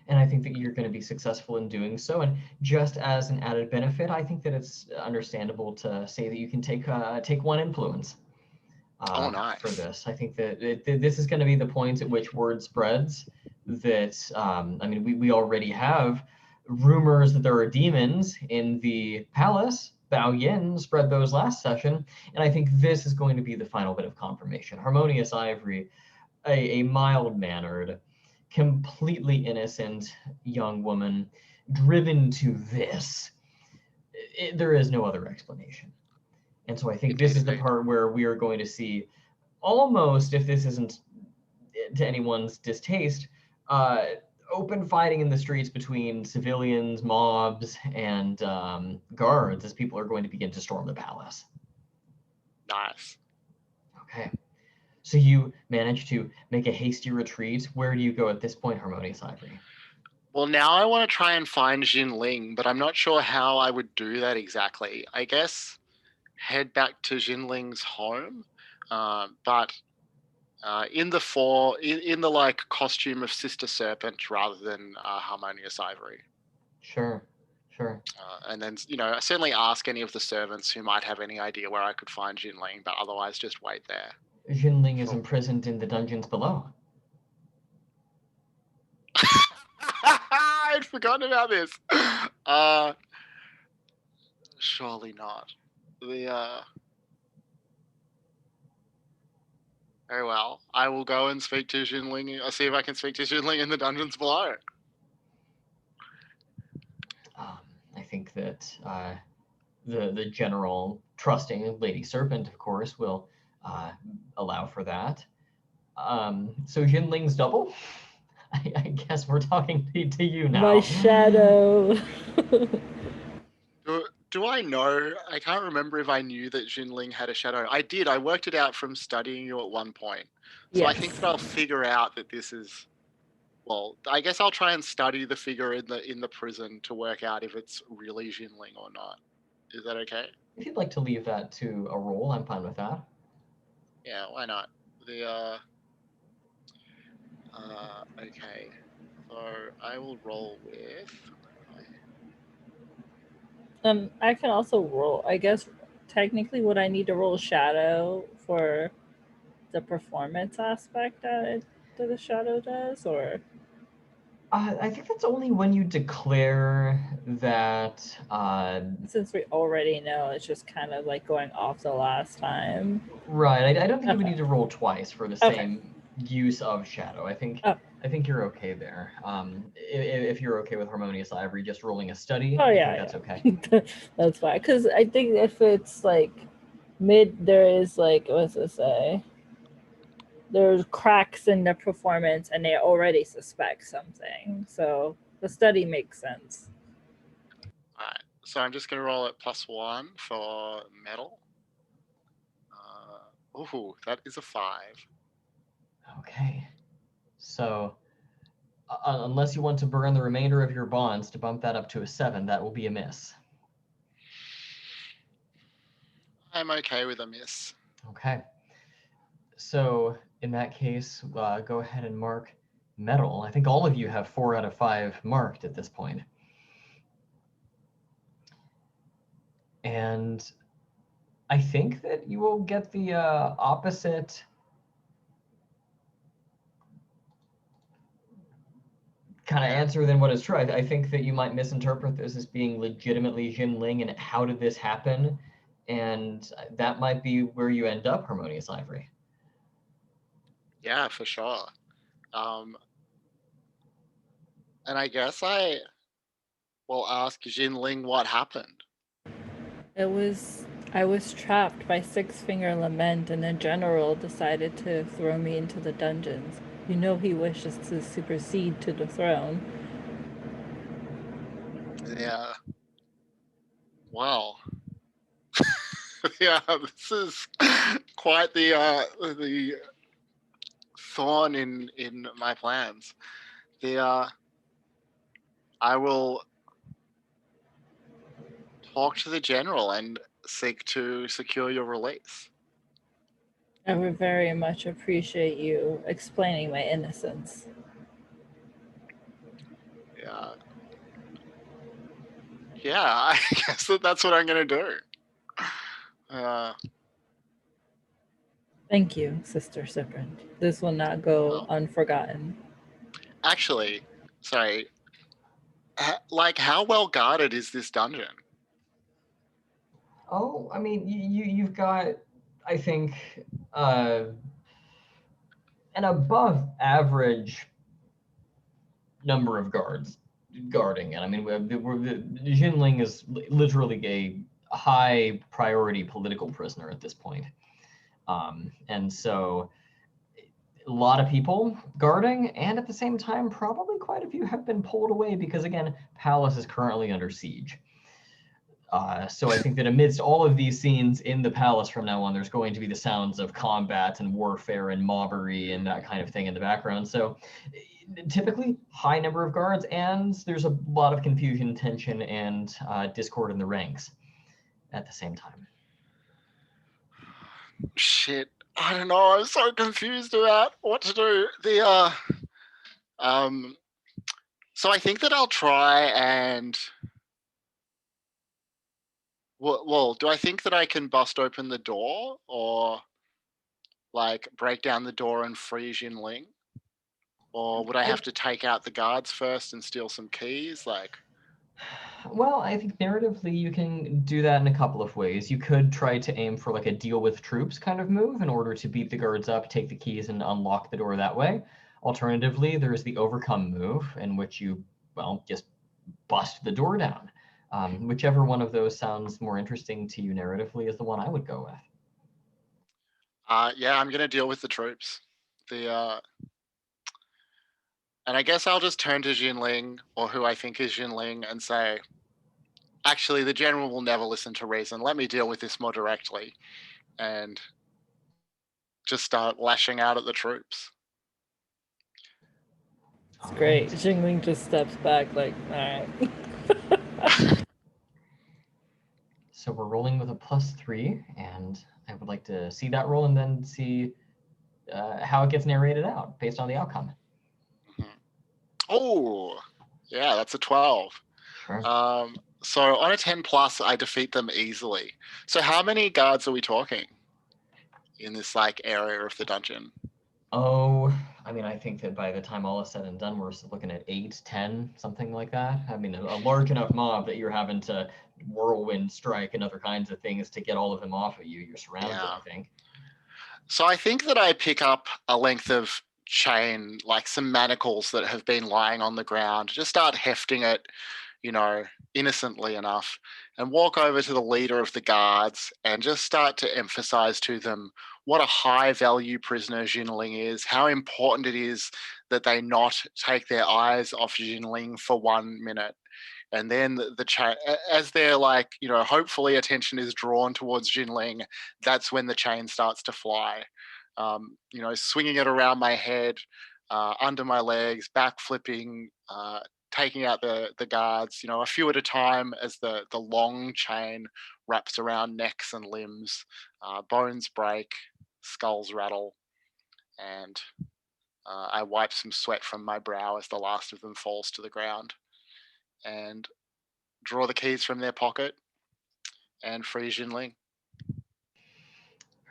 And I think that you're going to be successful in doing so. And just as an added benefit, I think that it's understandable to say that you can take one influence Oh, nice. for this. I think that this is going to be the point at which word spreads that, we already have rumors that there are demons in the palace. Bao-Yin spread those last session, and I think this is going to be the final bit of confirmation. Harmonious Ivory, a mild-mannered, completely innocent young woman, driven to this. There is no other explanation. And so I think this is the part where we are going to see almost, if this isn't to anyone's distaste, open fighting in the streets between civilians, mobs, and guards as people are going to begin to storm the palace. Nice. Okay. So you manage to make a hasty retreat. Where do you go at this point, Harmonious Ivory? Well, now I want to try and find Xin Ling, but I'm not sure how I would do that exactly. I guess head back to Xin Ling's home, but in the like costume of Sister Serpent rather than Harmonious Ivory. Sure. And then certainly ask any of the servants who might have any idea where I could find Xin Ling, but otherwise just wait there. Xin Ling is imprisoned in the dungeons below. I'd forgotten about this. Surely not. Very well. I will go and speak to Xin Ling. I'll see if I can speak to Xin Ling in the dungeons below. I think that the general trusting Lady Serpent, of course, will allow for that. So Xin Ling's double? I guess we're talking to you now. My shadow. Do I know? I can't remember if I knew that Xin Ling had a shadow. I did. I worked it out from studying you at one point. So yes. I think that I'll figure out that this is. Well, I guess I'll try and study the figure in the prison to work out if it's really Xin Ling or not. Is that okay? If you'd like to leave that to a roll, I'm fine with that. Yeah, why not? Okay. So I will roll with. I can also roll. I guess technically, would I need to roll shadow for the performance aspect that the shadow does, or? I think that's only when you declare that. Since we already know, it's just kind of like going off the last time. Right. I don't think you would need to roll twice for the same use of shadow. I think you're okay there. If you're okay with Harmonious Ivory just rolling a study, that's okay. That's fine. Because I think if it's like there is like, what's it say? There's cracks in the performance and they already suspect something. So the study makes sense. All right. So I'm just going to roll at +1 for metal. That is a 5. Okay. So unless you want to burn the remainder of your bonds to bump that up to a 7, that will be a miss. I'm okay with a miss. Okay. So in that case, go ahead and mark metal. I think all of you have 4 out of 5 marked at this point. And I think that you will get the opposite kind of answer than what is true. I think that you might misinterpret this as being legitimately Xin Ling and how did this happen? And that might be where you end up, Harmonious Ivory. Yeah, for sure. And I guess I will ask Xin Ling what happened. It was I was trapped by Six Finger Lament, and a general decided to throw me into the dungeons. You know he wishes to supersede to the throne. Yeah. Wow. Yeah, this is quite the thorn in my plans. I will talk to the general and seek to secure your release. I would very much appreciate you explaining my innocence. Yeah. Yeah, I guess that's what I'm gonna do. Thank you, Sister Siprand. This will not go unforgotten. Actually, sorry. Like, how well guarded is this dungeon? Oh, I mean, you've got, I think, an above average number of guards guarding it. I mean, Xin Ling is literally a high priority political prisoner at this point. And so a lot of people guarding, and at the same time, probably quite a few have been pulled away because, again, Palace is currently under siege. So I think that amidst all of these scenes in the palace from now on, there's going to be the sounds of combat and warfare and mobbery and that kind of thing in the background. So typically high number of guards, and there's a lot of confusion, tension, and discord in the ranks at the same time. Shit, I don't know. I'm so confused about what to do. So I think that I'll try and. Well, do I think that I can bust open the door or like break down the door and free Xin Ling? Or would I have to take out the guards first and steal some keys? Like, well, I think narratively you can do that in a couple of ways. You could try to aim for like a deal with troops kind of move in order to beat the guards up, take the keys, and unlock the door that way. Alternatively, there's the overcome move in which you, well, just bust the door down. Whichever one of those sounds more interesting to you narratively is the one I would go with. yeah, I'm gonna deal with the troops. And I guess I'll just turn to Xin Ling, or who I think is Xin Ling, and say, actually, the general will never listen to reason. Let me deal with this more directly. And just start lashing out at the troops. It's great. Jingling just steps back like, all right. So we're rolling with a +3, and I would like to see that roll and then see how it gets narrated out based on the outcome. Mm-hmm. Oh, yeah, that's a 12. Sure. So on a 10 plus, I defeat them easily. So how many guards are we talking in this like area of the dungeon? Oh, I mean, I think that by the time all is said and done, we're looking at 8, 10, something like that. I mean, a large enough mob that you're having to whirlwind strike and other kinds of things to get all of them off of you. You're surrounded, Yeah. I think. So I think that I pick up a length of chain, like some manacles that have been lying on the ground, just start hefting it, innocently enough, and walk over to the leader of the guards and just start to emphasize to them what a high value prisoner Xin Ling is, how important it is that they not take their eyes off Xin Ling for 1 minute. And then as they're like, hopefully attention is drawn towards Xin Ling, that's when the chain starts to fly. Swinging it around my head, under my legs, back flipping, taking out the guards, a few at a time as the long chain wraps around necks and limbs, bones break, skulls rattle, and I wipe some sweat from my brow as the last of them falls to the ground, and draw the keys from their pocket and free Xin Ling.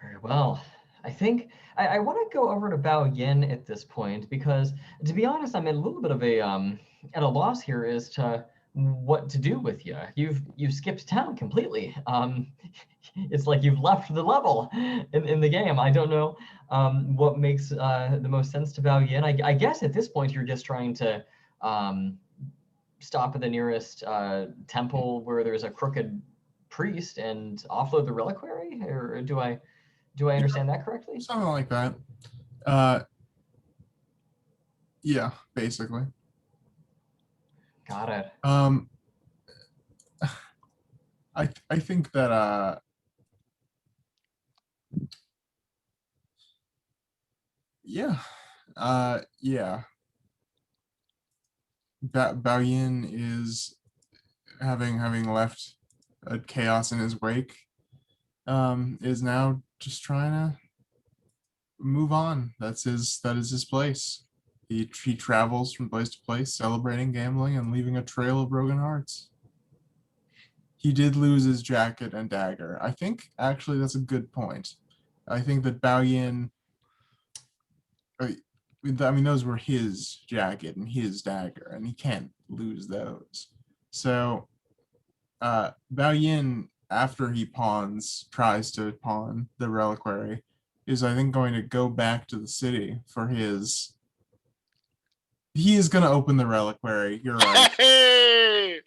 Very well. I think I want to go over to Bao-Yin at this point because, to be honest, I'm at a little bit of at a loss here as to what to do with you. You've skipped town completely. It's like you've left the level in the game. I don't know what makes the most sense to Bao-Yin. I guess at this point you're just trying to stop at the nearest temple where there's a crooked priest and offload the reliquary, or do I understand that correctly? Something like that. Yeah, basically. Got it. I think that yeah. Yeah. Bao-Yin is having left a chaos in his wake, is now just trying to move on. That is his place. He travels from place to place, celebrating, gambling, and leaving a trail of broken hearts. He did lose his jacket and dagger. I think actually that's a good point. I think that Bao-Yin, I mean, those were his jacket and his dagger, and he can't lose those. So, Bao-Yin, after he tries to pawn the reliquary, is I think going to go back to the city for his. He is going to open the reliquary. You're right. Hey!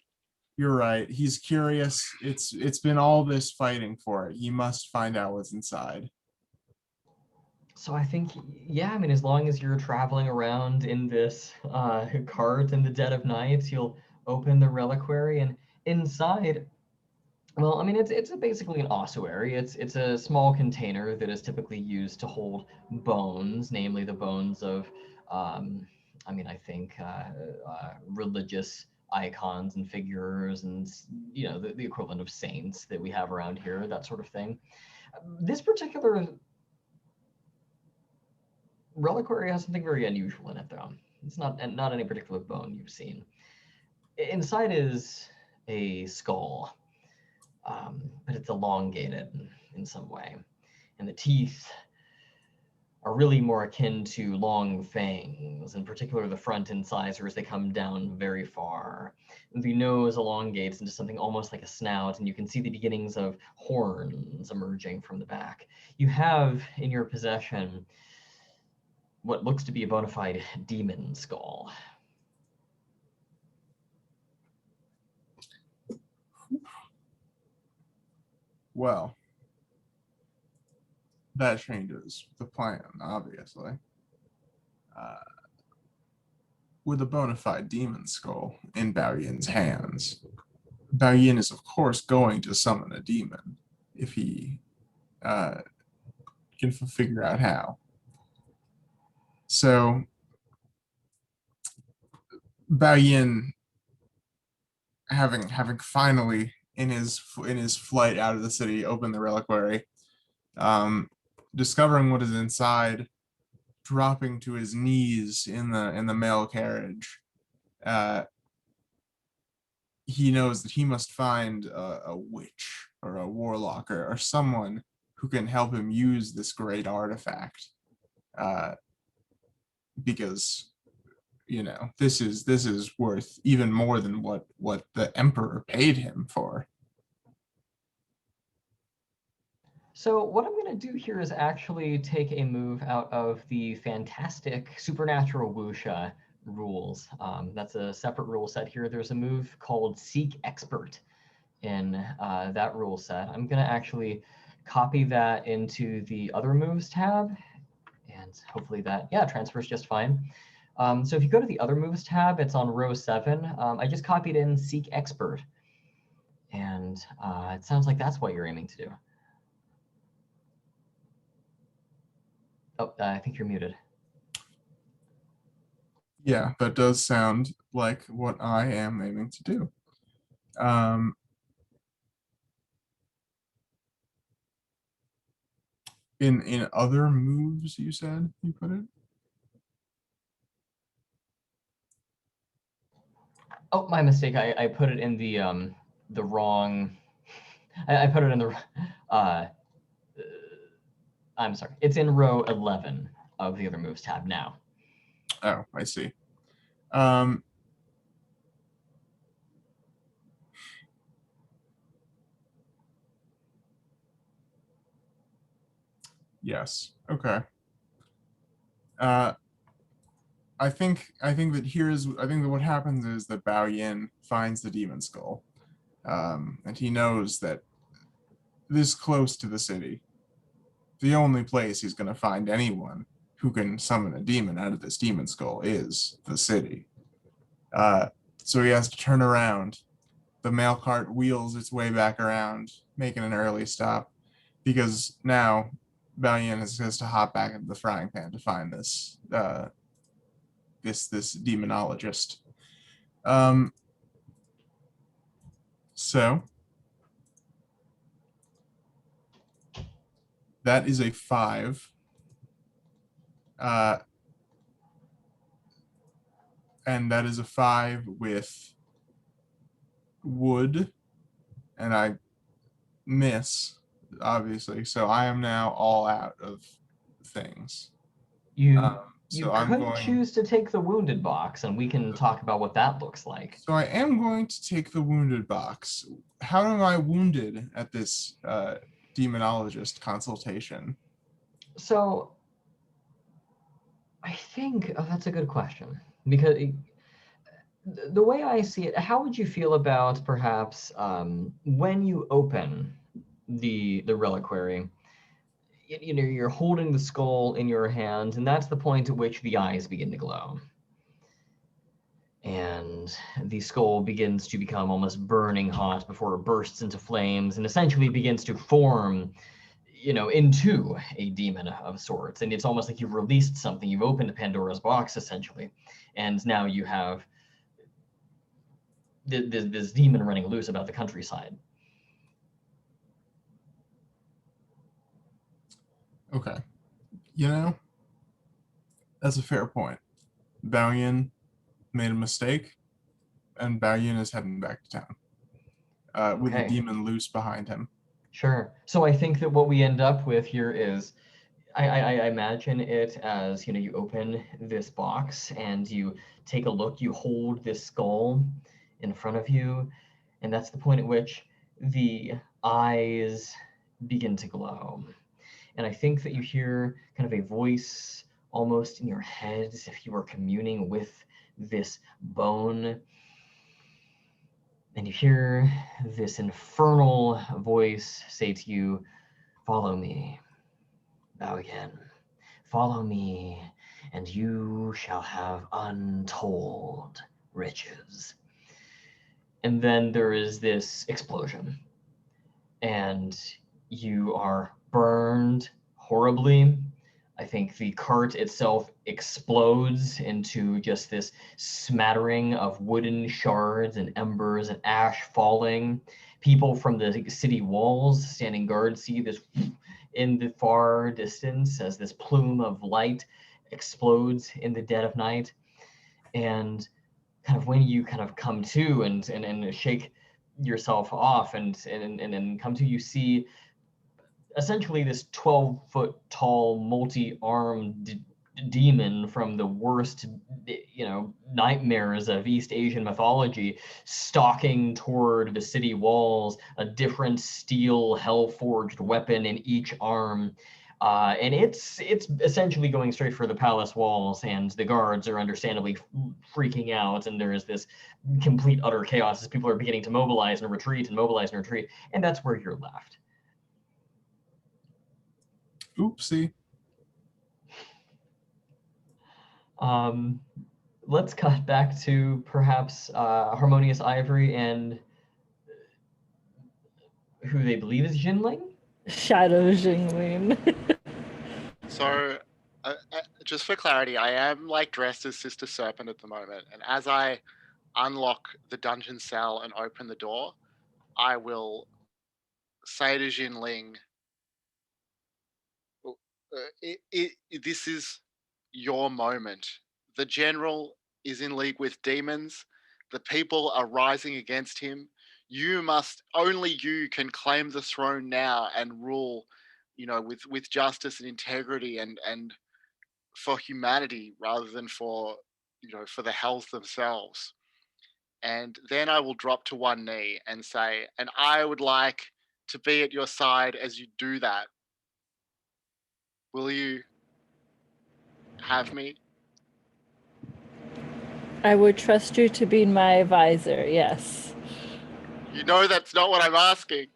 You're right. He's curious. It's been all this fighting for it. He must find out what's inside. So I think, yeah, I mean, as long as you're traveling around in this cart in the dead of night, you'll open the reliquary, and inside, well, I mean, it's basically an ossuary. It's a small container that is typically used to hold bones, namely the bones of, I mean, I think religious icons and figures, and the equivalent of saints that we have around here, that sort of thing. This particular reliquary has something very unusual in it, though. It's not any particular bone you've seen. Inside is a skull, but it's elongated in some way, and the teeth are really more akin to long fangs, in particular the front incisors. They come down very far. The nose elongates into something almost like a snout, and you can see the beginnings of horns emerging from the back. You have in your possession what looks to be a bona fide demon skull. Well, that changes the plan, obviously. With a bona fide demon skull in Bao-Yin's hands, Bao-Yin is, of course, going to summon a demon if he can figure out how. So, Bao-Yin, having finally in his flight out of the city opened the reliquary, discovering what is inside, dropping to his knees in the mail carriage, he knows that he must find a witch or a warlock or someone who can help him use this great artifact, because this is worth even more than what the emperor paid him for. So what I'm going to do here is actually take a move out of the fantastic supernatural wuxia rules. That's a separate rule set here. There's a move called Seek Expert in that rule set. I'm going to actually copy that into the other moves tab, and hopefully that, yeah, transfers just fine. So if you go to the other moves tab, it's on row 7. I just copied in Seek Expert, and it sounds like that's what you're aiming to do. Oh, I think you're muted. Yeah, that does sound like what I am aiming to do. In other moves, you said you put it? Oh, my mistake. I put it in the wrong. I put it in the. I'm sorry. It's in row 11 of the other moves tab now. Oh, I see. Yes. Okay. I think that what happens is that Bao-Yin finds the demon skull, and he knows that this close to the city. The only place he's going to find anyone who can summon a demon out of this demon skull is the city. So he has to turn around. The mail cart wheels its way back around, making an early stop, because now Bao-Yin has to hop back into the frying pan to find this this demonologist. So that is a 5. And that is a 5 with wood, and I miss, obviously. So I am now all out of things. You So I'm could going. choose to take the wounded box, and we can talk about what that looks like. So I am going to take the wounded box. How am I wounded at this demonologist consultation? So I think that's a good question, because the way I see it, how would you feel about perhaps when you open the reliquary? You know, you're holding the skull in your hand, and that's the point at which the eyes begin to glow. And the skull begins to become almost burning hot before it bursts into flames and essentially begins to form, you know, into a demon of sorts. And it's almost like you've released something. You've opened Pandora's box, essentially. And now you have this demon running loose about the countryside. Okay. You know, that's a fair point. Bao-Yin made a mistake, and Bao-Yin is heading back to town with the demon loose behind him. Sure. So I think that what we end up with here is, I imagine it as, you know, you open this box and you take a look, you hold this skull in front of you, and that's the point at which the eyes begin to glow. And I think that you hear kind of a voice almost in your head as if you were communing with this bone. And you hear this infernal voice say to you, "Follow me, Bao-Yin. Follow me, and you shall have untold riches." And then there is this explosion, and you are burned horribly. I think the cart itself explodes into just this smattering of wooden shards and embers and ash falling. People from the city walls standing guard see this in the far distance as this plume of light explodes in the dead of night. And kind of when you kind of come to and shake yourself off and come to, you see essentially this 12-foot tall, multi-armed demon from the worst, you know, nightmares of East Asian mythology, stalking toward the city walls, a different steel hell-forged weapon in each arm. And it's essentially going straight for the palace walls, and the guards are understandably freaking out, and there is this complete utter chaos as people are beginning to mobilize and retreat, and that's where you're left. Oopsie. Let's cut back to perhaps Harmonious Ivory and who they believe is Xin Ling? Shadow Xin Ling. So, just for clarity, I am like dressed as Sister Serpent at the moment, and as I unlock the dungeon cell and open the door, I will say to Xin Ling, "This is your moment. The general is in league with demons. The people are rising against him. Only you can claim the throne now and rule, you know, with justice and integrity and for humanity rather than for, you know, for the hells themselves." And then I will drop to one knee and say, "And I would like to be at your side as you do that. Will you have me?" I would trust you to be my advisor, yes. You know that's not what I'm asking.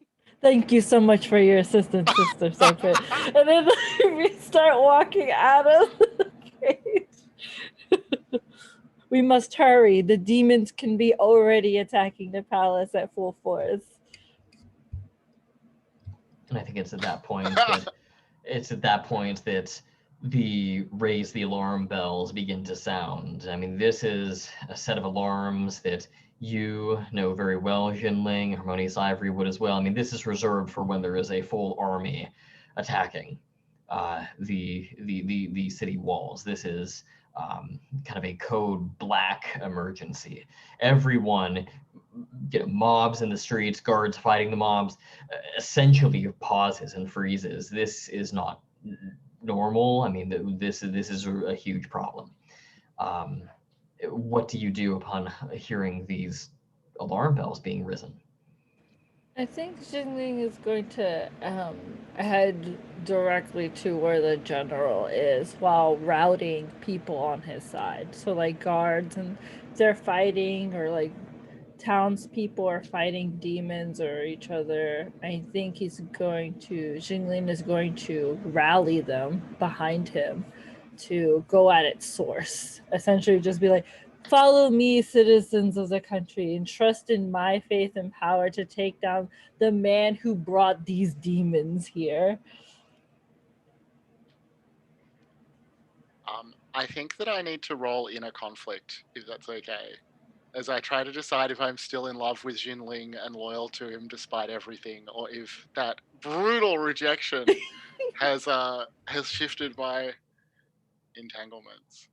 Thank you so much for your assistance, Sister Serpent. And then we start walking out of the cage. We must hurry. The demons can be already attacking the palace at full force. And I think it's at that point that the raise the alarm bells begin to sound. I mean, this is a set of alarms that you know very well, Xin Ling, Harmonious Ivory would as well. I mean, this is reserved for when there is a full army attacking the city walls. This is kind of a code black emergency. Everyone, mobs in the streets, guards fighting the mobs, essentially pauses and freezes. This is not normal. I mean, this is a huge problem. What do you do upon hearing these alarm bells being risen? I think Xin Ling is going to head directly to where the general is while routing people on his side. So, like, guards, and they're fighting, or like townspeople are fighting demons or each other. I think Xin Ling is going to rally them behind him to go at its source. Essentially, just be like, follow me, citizens of the country, and trust in my faith and power to take down the man who brought these demons here. I think that I need to roll inner conflict, if that's okay, as I try to decide if I'm still in love with Xin Ling and loyal to him despite everything, or if that brutal rejection has shifted my entanglements.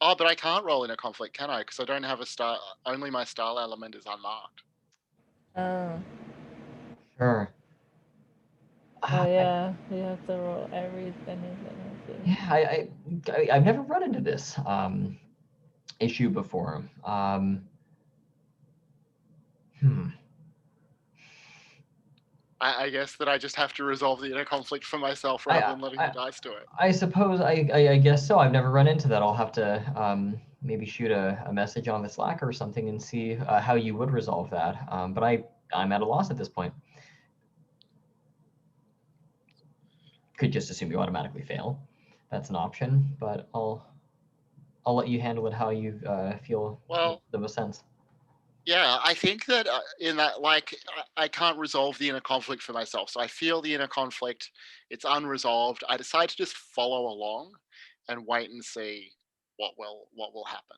Oh, but I can't roll inner conflict, can I? Because I don't have a star. Only my style element is unmarked. Oh. Sure. Oh yeah, you have to roll anything. Yeah, I've never run into this issue before. I guess that I just have to resolve the inner conflict for myself rather than letting the dice do it. I suppose I guess so. I've never run into that. I'll have to maybe shoot a message on the Slack or something and see how you would resolve that. But I'm at a loss at this point. Could just assume you automatically fail. That's an option, but I'll let you handle it how you feel the most sense. Yeah, I think that in that, like, I can't resolve the inner conflict for myself. So I feel the inner conflict, it's unresolved. I decide to just follow along and wait and see what will happen.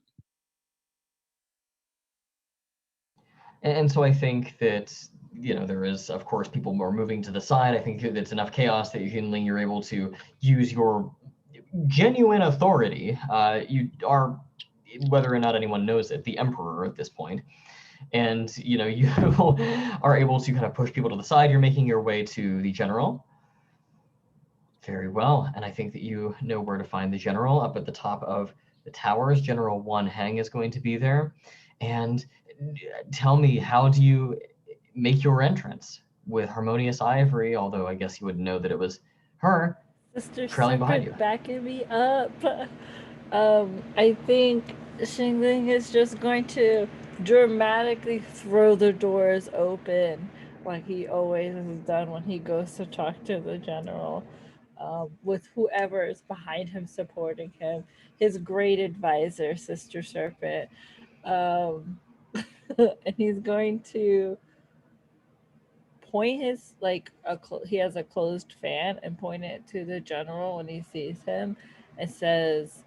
And so I think that, there is, of course, people more moving to the side. I think it's enough chaos that you're able to use your genuine authority. You are, whether or not anyone knows it, the emperor at this point. And, you are able to kind of push people to the side. You're making your way to the general. Very well. And I think that you know where to find the general. Up at the top of the towers, General One Heng is going to be there. And tell me, how do you make your entrance with Harmonious Ivory? Although I guess you wouldn't know that it was her. Sister trailing behind you. Backing me up. I think Xin Ling is just going to dramatically throw the doors open, like he always has done when he goes to talk to the general, with whoever is behind him supporting him, his great advisor, Sister Serpent. And he's going to point his, he has a closed fan, and point it to the general when he sees him. It says,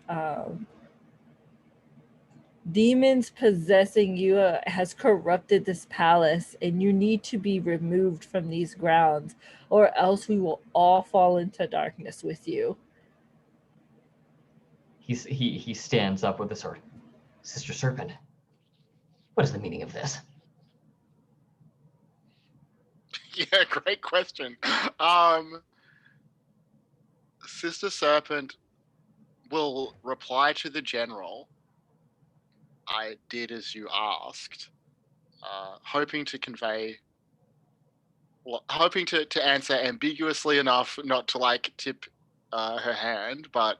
demons possessing you has corrupted this palace, and you need to be removed from these grounds, or else we will all fall into darkness with you. He stands up with a sword. Sister Serpent, what is the meaning of this? Yeah, great question. Sister Serpent will reply to the general, I did as you asked, hoping to answer ambiguously enough not to tip her hand, but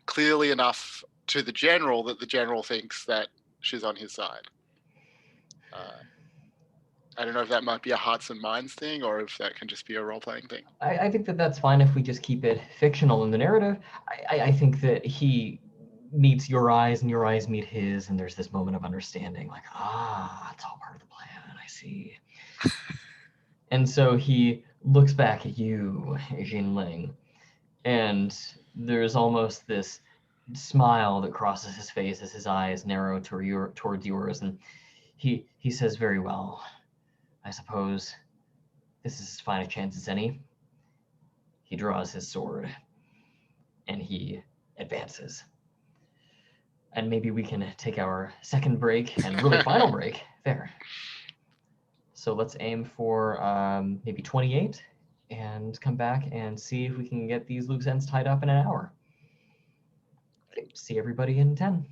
clearly enough to the general that the general thinks that she's on his side. I don't know if that might be a hearts and minds thing or if that can just be a role-playing thing. I think that that's fine if we just keep it fictional in the narrative. I think that he meets your eyes and your eyes meet his, and there's this moment of understanding, like, it's all part of the plan. I see. And so he looks back at you, Xin Ling, and there's almost this smile that crosses his face as his eyes narrow towards yours, and he says, very well. I suppose this is as fine a chance as any. He draws his sword and he advances. And maybe we can take our second break and really final break there. So let's aim for maybe 28 and come back and see if we can get these loose ends tied up in an hour. Okay, see everybody in 10.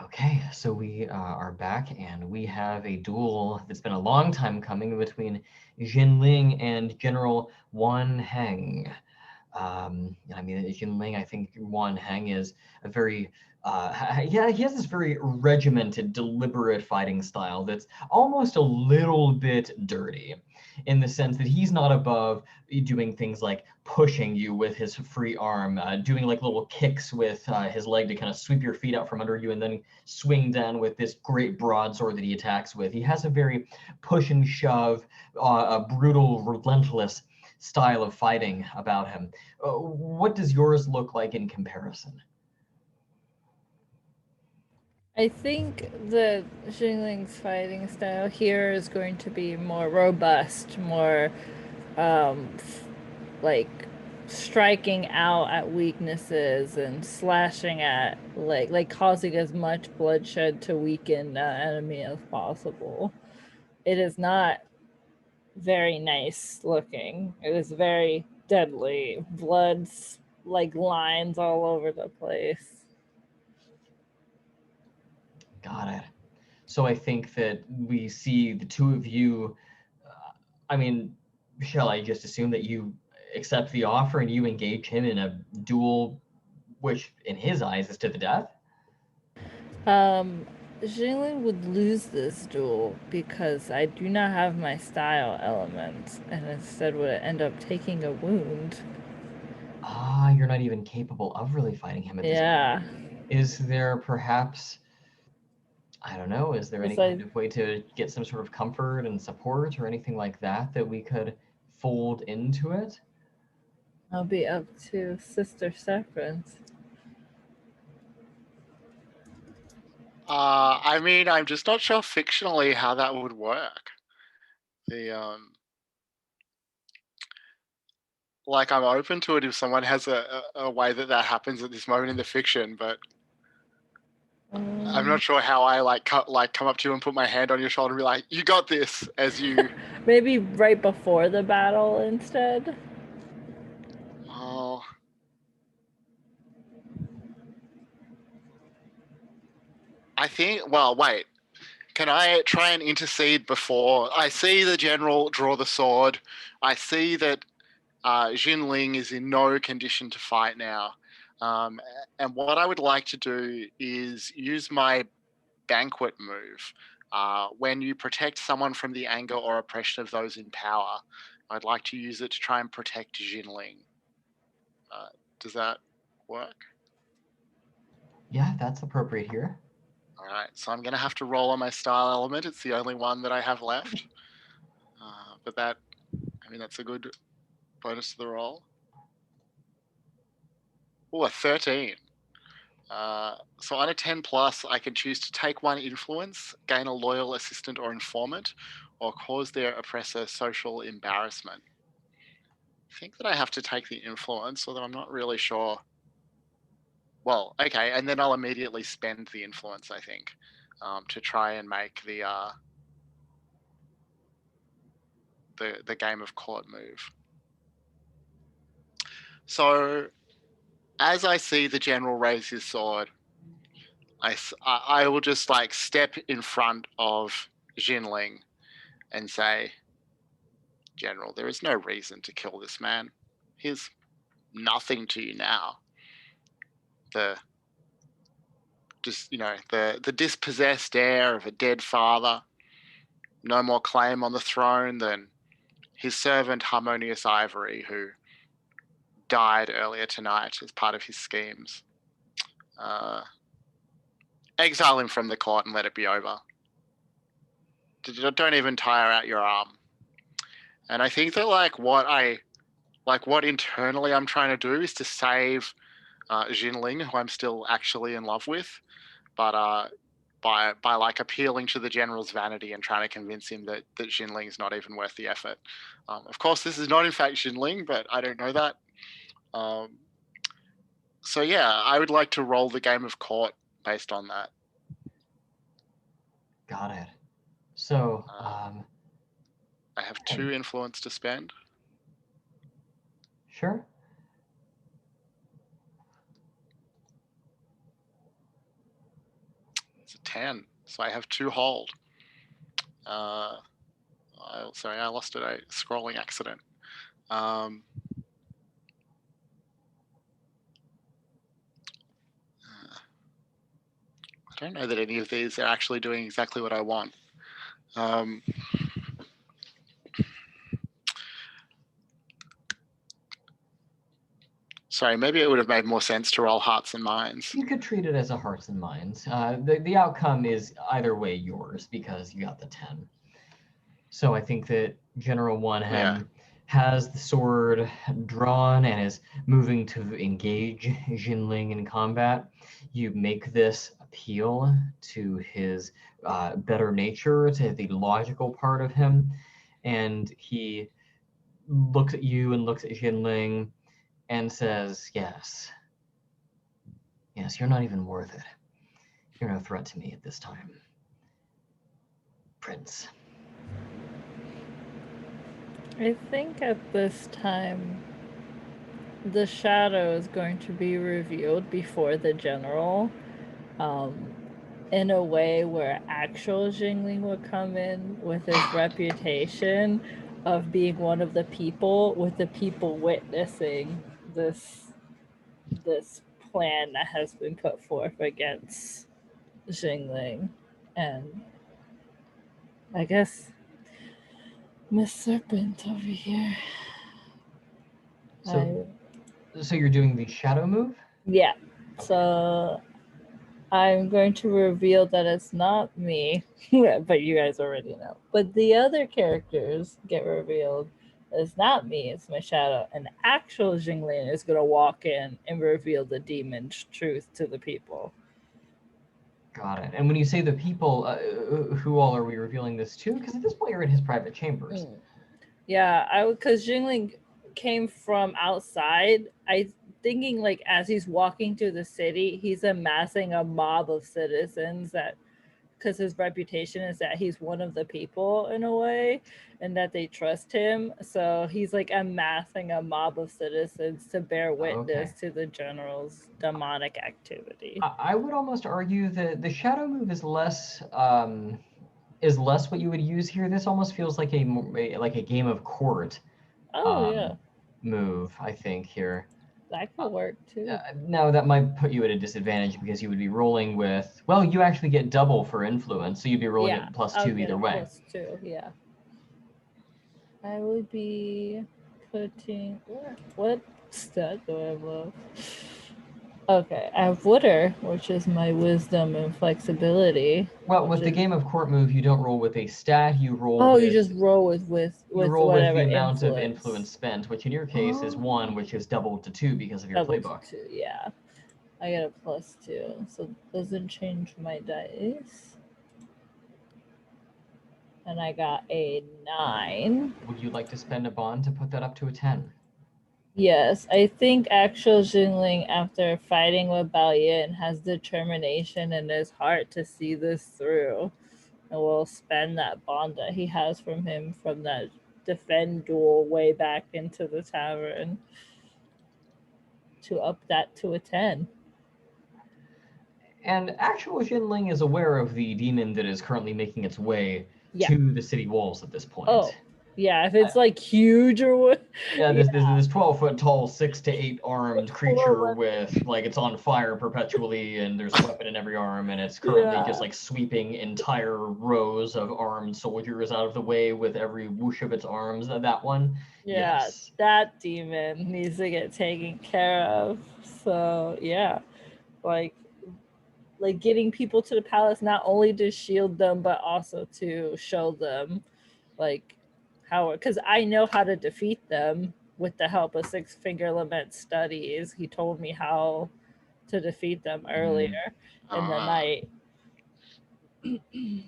Okay, so we are back and we have a duel that's been a long time coming between Xin Ling and General Wan Heng. I mean, Xin Ling, I think Wan Heng is a very, he has this very regimented, deliberate fighting style that's almost a little bit dirty, in the sense that he's not above doing things like pushing you with his free arm, doing like little kicks with his leg to kind of sweep your feet out from under you and then swing down with this great broadsword that he attacks with. He has a very push and shove, a brutal, relentless style of fighting about him. What does yours look like in comparison? I think the Xingling's fighting style here is going to be more robust, more like striking out at weaknesses and slashing at like causing as much bloodshed to weaken the enemy as possible. It is not very nice looking. It is very deadly. Blood's like lines all over the place. Got it. So I think that we see the two of you. I mean, shall I just assume that you accept the offer and you engage him in a duel, which in his eyes is to the death? Jalen would lose this duel because I do not have my style element and instead would end up taking a wound. You're not even capable of really fighting him at this point. Is there perhaps, I don't know, is there any kind of way to get some sort of comfort and support or anything like that that we could fold into it? I'll be up to Sister Severance. I mean, I'm just not sure fictionally how that would work. Like, I'm open to it if someone has a way that happens at this moment in the fiction, but I'm not sure how I come up to you and put my hand on your shoulder and be like, "You got this," as you. Maybe right before the battle instead. Oh. I think. Well, wait. Can I try and intercede before I see the general draw the sword? I see that Xin Ling is in no condition to fight now. And what I would like to do is use my banquet move. When you protect someone from the anger or oppression of those in power, I'd like to use it to try and protect Xin Ling. Does that work? Yeah, that's appropriate here. All right, so I'm going to have to roll on my style element. It's the only one that I have left. But that's a good bonus to the roll. Oh, a 13. So on a 10 plus, I can choose to take one influence, gain a loyal assistant or informant, or cause their oppressor social embarrassment. I think that I have to take the influence, although I'm not really sure. Well, okay, and then I'll immediately spend the influence, I think, to try and make the game of court move. So, as I see the general raise his sword, I will just step in front of Xin Ling and say, "General, there is no reason to kill this man. He's nothing to you now. The just, the dispossessed heir of a dead father, no more claim on the throne than his servant Harmonious Ivory, who died earlier tonight as part of his schemes. Exile him from the court and let it be over. Don't even tire out your arm. And I think that what internally I'm trying to do is to save Xin Ling, who I'm still actually in love with, but by like appealing to the general's vanity and trying to convince him that Xin Ling's not even worth the effort. Of course, this is not in fact Xin Ling, but I don't know that. So yeah, I would like to roll the game of court based on that. Got it. So, I have 2 influence to spend. Sure. It's a 10, so I have 2 hold. Sorry, I lost it. A scrolling accident. I don't know that any of these are actually doing exactly what I want. Sorry, maybe it would have made more sense to roll hearts and minds. You could treat it as a hearts and minds. The outcome is either way yours because you got the 10. So I think that General Wunham has the sword drawn and is moving to engage Xin Ling in combat. You make this appeal to his better nature, to the logical part of him, and he looks at you and looks at Xin Ling and says, yes, you're not even worth it. You're no threat to me at this time, Prince. I think at this time, the shadow is going to be revealed before the general, in a way where actual Xin Ling would come in with his reputation of being one of the people, with the people witnessing this plan that has been put forth against Xin Ling. And I guess Miss Serpent over here. So you're doing the shadow move? Yeah. So I'm going to reveal that it's not me, but you guys already know. But the other characters get revealed. It's not me, it's my shadow. And actual Xin Ling is going to walk in and reveal the demon's truth to the people. Got it. And when you say the people, who all are we revealing this to? Because at this point you're in his private chambers. Yeah, because Xin Ling came from outside. Thinking like as he's walking through the city, he's amassing a mob of citizens that, because his reputation is that he's one of the people in a way, and that they trust him. So he's like amassing a mob of citizens to bear witness to the general's demonic activity. I would almost argue that the shadow move is less what you would use here. This almost feels like a game of court. Move, I think here. That could work too. No, that might put you at a disadvantage because you would be rolling with, well, you actually get double for influence, so you'd be rolling at +2 either way. +2, yeah. I would be putting, what stat do I have left? Okay, I have Wooder, which is my wisdom and flexibility. Well, with the game of court move, you don't roll with a stat, you roll you just roll with whatever the amount of influence spent, which in your case is 1, which is doubled to 2 because of your playbook. 2, yeah. I get a +2, so it doesn't change my dice. And I got a 9. Would you like to spend a bond to put that up to a 10? Yes, I think actual Xin Ling, after fighting with Bao-Yin, has determination in his heart to see this through, and will spend that bond that he has from him from that defend duel way back into the tavern to up that to a 10. And actual Xin Ling is aware of the demon that is currently making its way to the city walls at this point. Yeah, if it's like huge or what. Yeah, this 12-foot tall, 6 to 8 armed creature with like it's on fire perpetually, and there's a weapon in every arm, and it's currently just like sweeping entire rows of armed soldiers out of the way with every whoosh of its arms. That one, Yeah, yes. that demon needs to get taken care of. So yeah, like getting people to the palace not only to shield them but also to show them like how, because I know how to defeat them with the help of Six Finger Lament studies. He told me how to defeat them earlier in the night.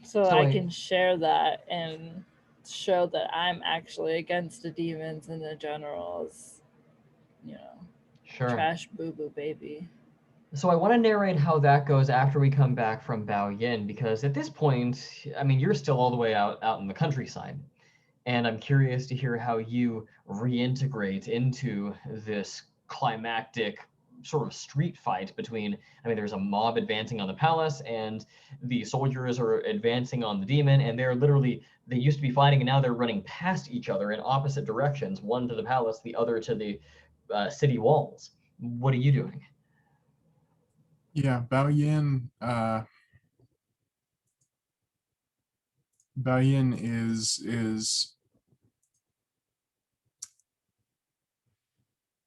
So I can share that and show that I'm actually against the demons and the generals, you know. Sure. Trash boo boo baby. So I want to narrate how that goes after we come back from Bao-Yin, because at this point, I mean, you're still all the way out in the countryside. And I'm curious to hear how you reintegrate into this climactic sort of street fight between, I mean, there's a mob advancing on the palace, and the soldiers are advancing on the demon, and they're literally, they used to be fighting, and now they're running past each other in opposite directions, one to the palace, the other to the city walls. What are you doing? Yeah, Bao-Yin, Bao-Yin is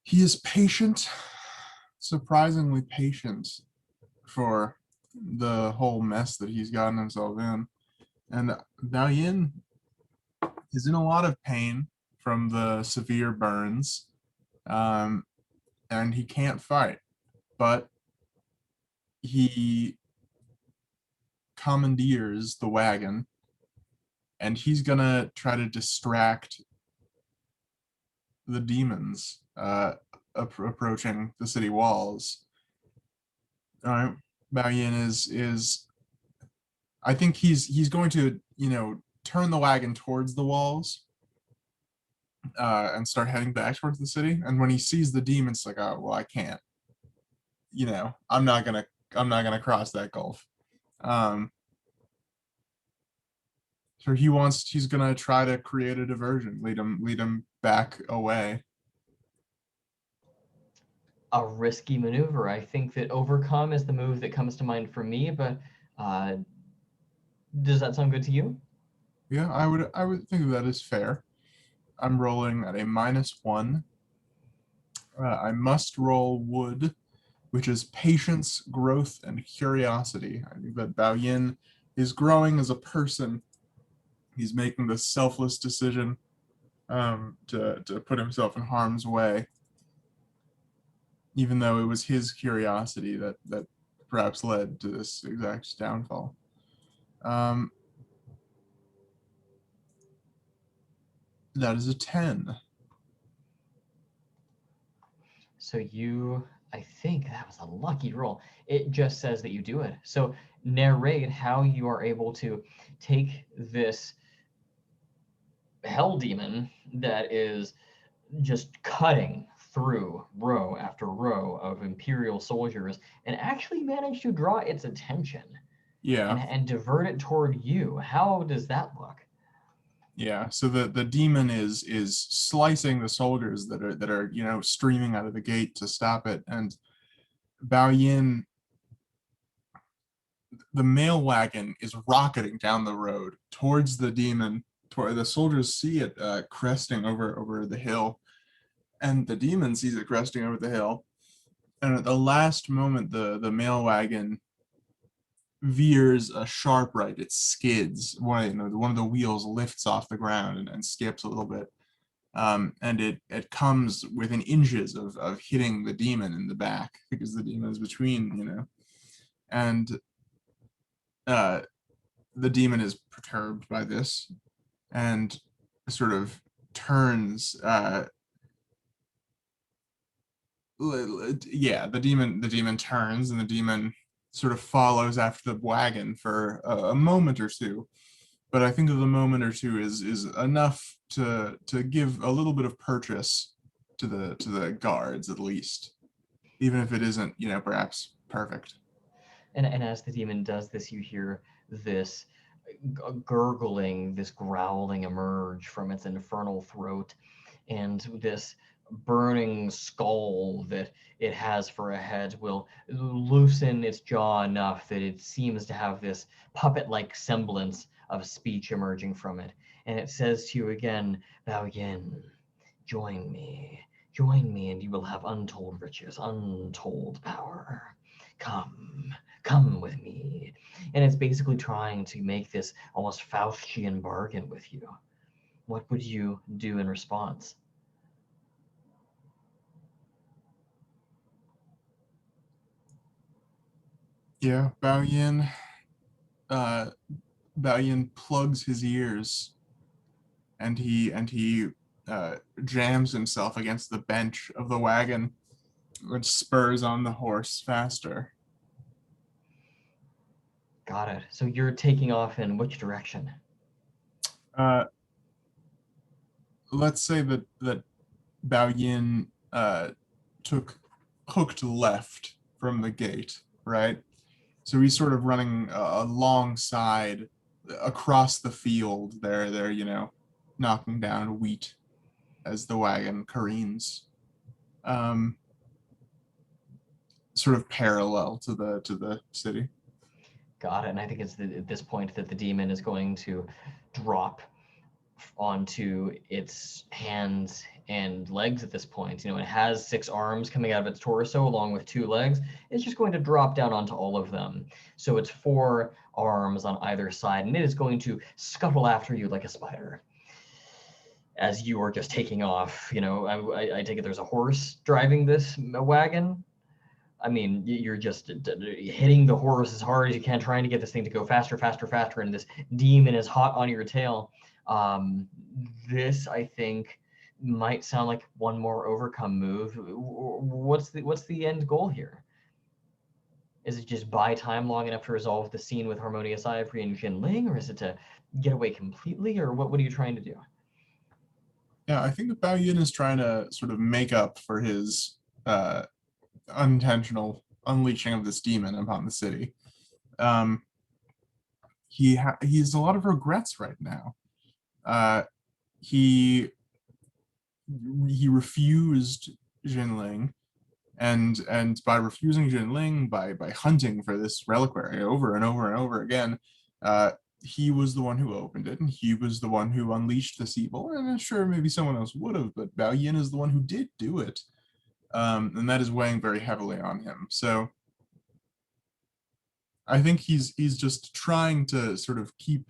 he is patient, surprisingly patient for the whole mess that he's gotten himself in. And Bao-Yin is in a lot of pain from the severe burns, and he can't fight, but he commandeers the wagon, and he's gonna try to distract the demons approaching the city walls. All right, Bao-Yin is I think he's going to, you know, turn the wagon towards the walls and start heading back towards the city. And when he sees the demons, like, oh well, I can't. You know, I'm not gonna cross that gulf. So he's gonna try to create a diversion, lead him back away. A risky maneuver. I think that overcome is the move that comes to mind for me, but does that sound good to you? Yeah, I would think that is fair. I'm rolling at a -1. I must roll wood, which is patience, growth, and curiosity. I think that Bao-Yin is growing as a person. He's making the selfless decision to put himself in harm's way, even though it was his curiosity that perhaps led to this exact downfall. That is a 10. So I think that was a lucky roll. It just says that you do it. So narrate how you are able to take this hell demon that is just cutting through row after row of Imperial soldiers and actually manage to draw its attention. Yeah. And divert it toward you. How does that look? Yeah, so the demon is slicing the soldiers that are you know streaming out of the gate to stop it, and Bao-Yin, the mail wagon is rocketing down the road towards the demon. Toward the soldiers see it cresting over the hill, and the demon sees it cresting over the hill, and at the last moment the mail wagon veers a sharp right. It skids. One of the wheels lifts off the ground and skips a little bit. And it comes within inches of hitting the demon in the back, because the demon is between, you know. And the demon is perturbed by this and sort of turns. The demon turns, and the demon sort of follows after the wagon for a moment or two. But I think that the moment or two is enough to give a little bit of purchase to the guards, at least, even if it isn't, perhaps perfect. And as the demon does this, you hear this gurgling, this growling emerge from its infernal throat, and this burning skull that it has for a head will loosen its jaw enough that it seems to have this puppet-like semblance of speech emerging from it. And it says to you again, Bao-Yin, join me. Join me, and you will have untold riches, untold power. Come, come with me. And it's basically trying to make this almost Faustian bargain with you. What would you do in response? Yeah, Bao-Yin, Bao-Yin plugs his ears, and he jams himself against the bench of the wagon, which spurs on the horse faster. Got it. So you're taking off in which direction? Uh, let's say that Bao-Yin took hooked left from the gate, right? So he's sort of running alongside, across the field. They're knocking down wheat as the wagon careens, sort of parallel to the city. Got it. And I think it's at this point that the demon is going to drop onto its hands and legs at this point. It has 6 arms coming out of its torso along with 2 legs. It's just going to drop down onto all of them. So it's 4 arms on either side, and it is going to scuttle after you like a spider as you are just taking off. I take it there's a horse driving this wagon. I mean, you're just hitting the horse as hard as you can, trying to get this thing to go faster, faster, faster, and this demon is hot on your tail. This, I think, might sound like one more overcome move. What's the end goal here? Is it just buy time long enough to resolve the scene with Harmonious Ivory and Xin Ling, or is it to get away completely, or what are you trying to do? Yeah, I think that Bao-Yin is trying to sort of make up for his unintentional unleashing of this demon upon the city. He has a lot of regrets right now. He refused Jinling, and by refusing Jinling, by hunting for this reliquary over and over and over again, he was the one who opened it, and he was the one who unleashed this evil. And I'm sure maybe someone else would have, but Bao-Yin is the one who did do it. And that is weighing very heavily on him. So I think he's just trying to sort of keep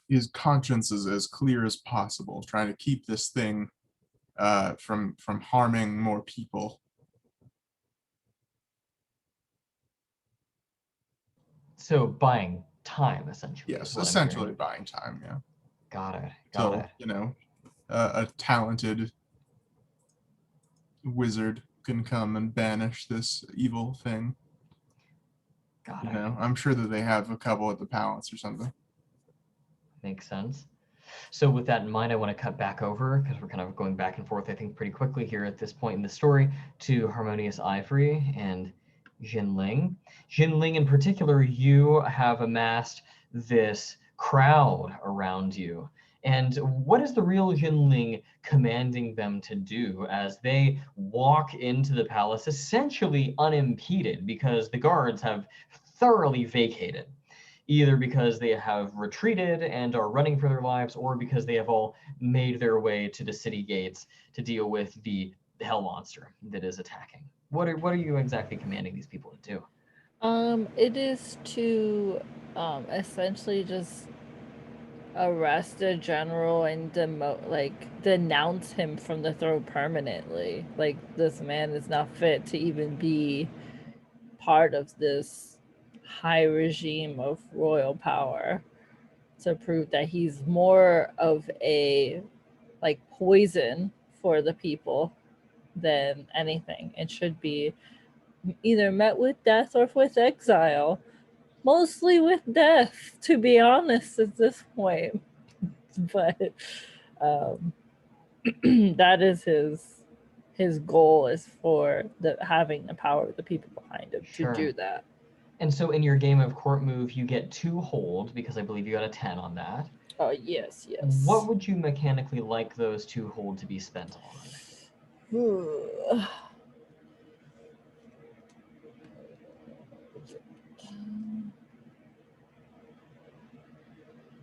his conscience as clear as possible, trying to keep this thing from harming more people. So buying time, essentially, is Yes, what I'm essentially hearing. buying time. Yeah. Got it. So it. a talented wizard can come and banish this evil thing. Got it. I'm sure that they have a couple at the palace or something. Makes sense. So with that in mind, I want to cut back over, because we're kind of going back and forth, I think, pretty quickly here at this point in the story, to Harmonious Ivory and Xin Ling. Xin Ling in particular, you have amassed this crowd around you. And what is the real Xin Ling commanding them to do as they walk into the palace essentially unimpeded, because the guards have thoroughly vacated, either because they have retreated and are running for their lives, or because they have all made their way to the city gates to deal with the hell monster that is attacking? What are you exactly commanding these people to do? It is to essentially just arrest the general and denounce him from the throne permanently. Like, this man is not fit to even be part of this high regime of royal power, to prove that he's more of a poison for the people than anything. It should be either met with death or with exile. Mostly with death, to be honest, at this point. But that is his goal, is for having the power of the people behind him to do that. And so in your game of court move, you get 2 hold, because I believe you got a 10 on that. Oh, yes, yes. What would you mechanically like those 2 hold to be spent on?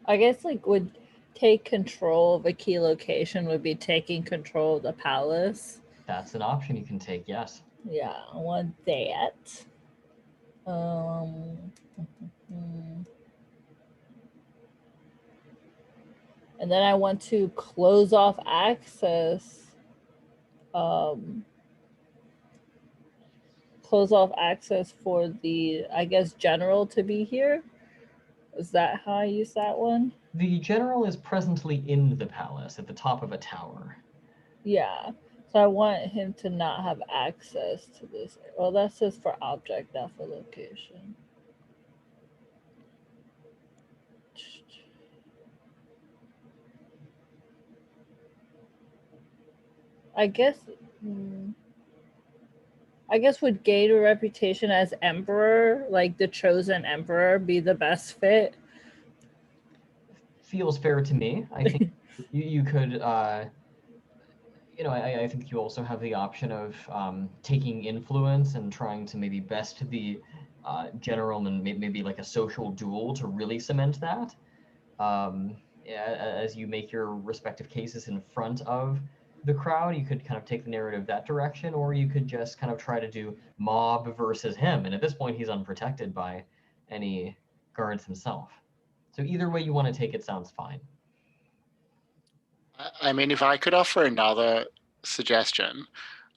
I guess like would take control of a key location would be taking control of the palace. That's an option you can take, yes. Yeah, I want that. And then I want to close off access. Close off access for the, I guess, general to be here. Is that how I use that one? The general is presently in the palace at the top of a tower. Yeah. So I want him to not have access to this. Well, that's just for object, not for location. I guess would gain a reputation as emperor, like the chosen emperor, be the best fit? Feels fair to me. I think you could, I think you also have the option of taking influence and trying to maybe best the general and maybe like a social duel to really cement that. As you make your respective cases in front of the crowd, you could kind of take the narrative that direction, or you could just kind of try to do mob versus him. And at this point, he's unprotected by any guards himself. So either way you want to take it sounds fine. I mean, if I could offer another suggestion,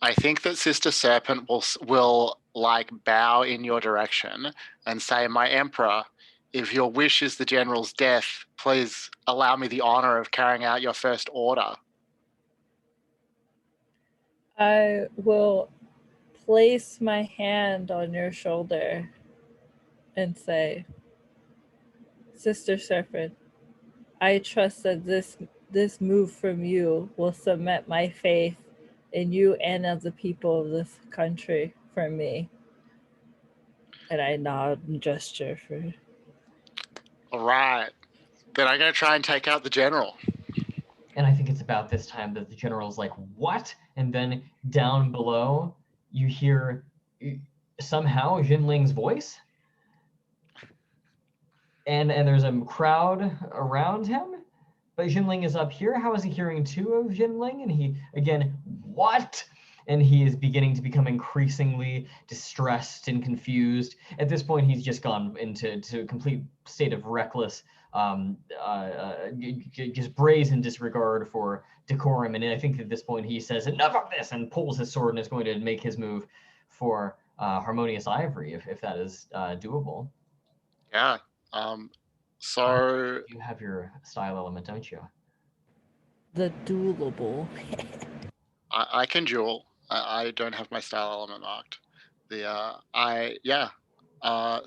I think that Sister Serpent will like bow in your direction and say, "My Emperor, if your wish is the general's death, please allow me the honor of carrying out your first order." I will place my hand on your shoulder and say, Sister Serpent, I trust that this move from you will cement my faith in you and of the people of this country for me. And I nod and gesture for... All right. Then I'm going to try and take out the general. And I think it's about this time that the general's like, what? And then down below, you hear somehow Xin Ling's voice. And there's a crowd around him. But Xin Ling is up here. How is he hearing 2 of Xin Ling? And he, again, what? And he is beginning to become increasingly distressed and confused. At this point, he's just gone into a complete state of reckless, just brazen disregard for decorum. And I think at this point he says, enough of this, and pulls his sword and is going to make his move for Harmonious Ivory, if that is doable. Yeah. So you have your style element, don't you? The duelable. I can duel. I don't have my style element marked.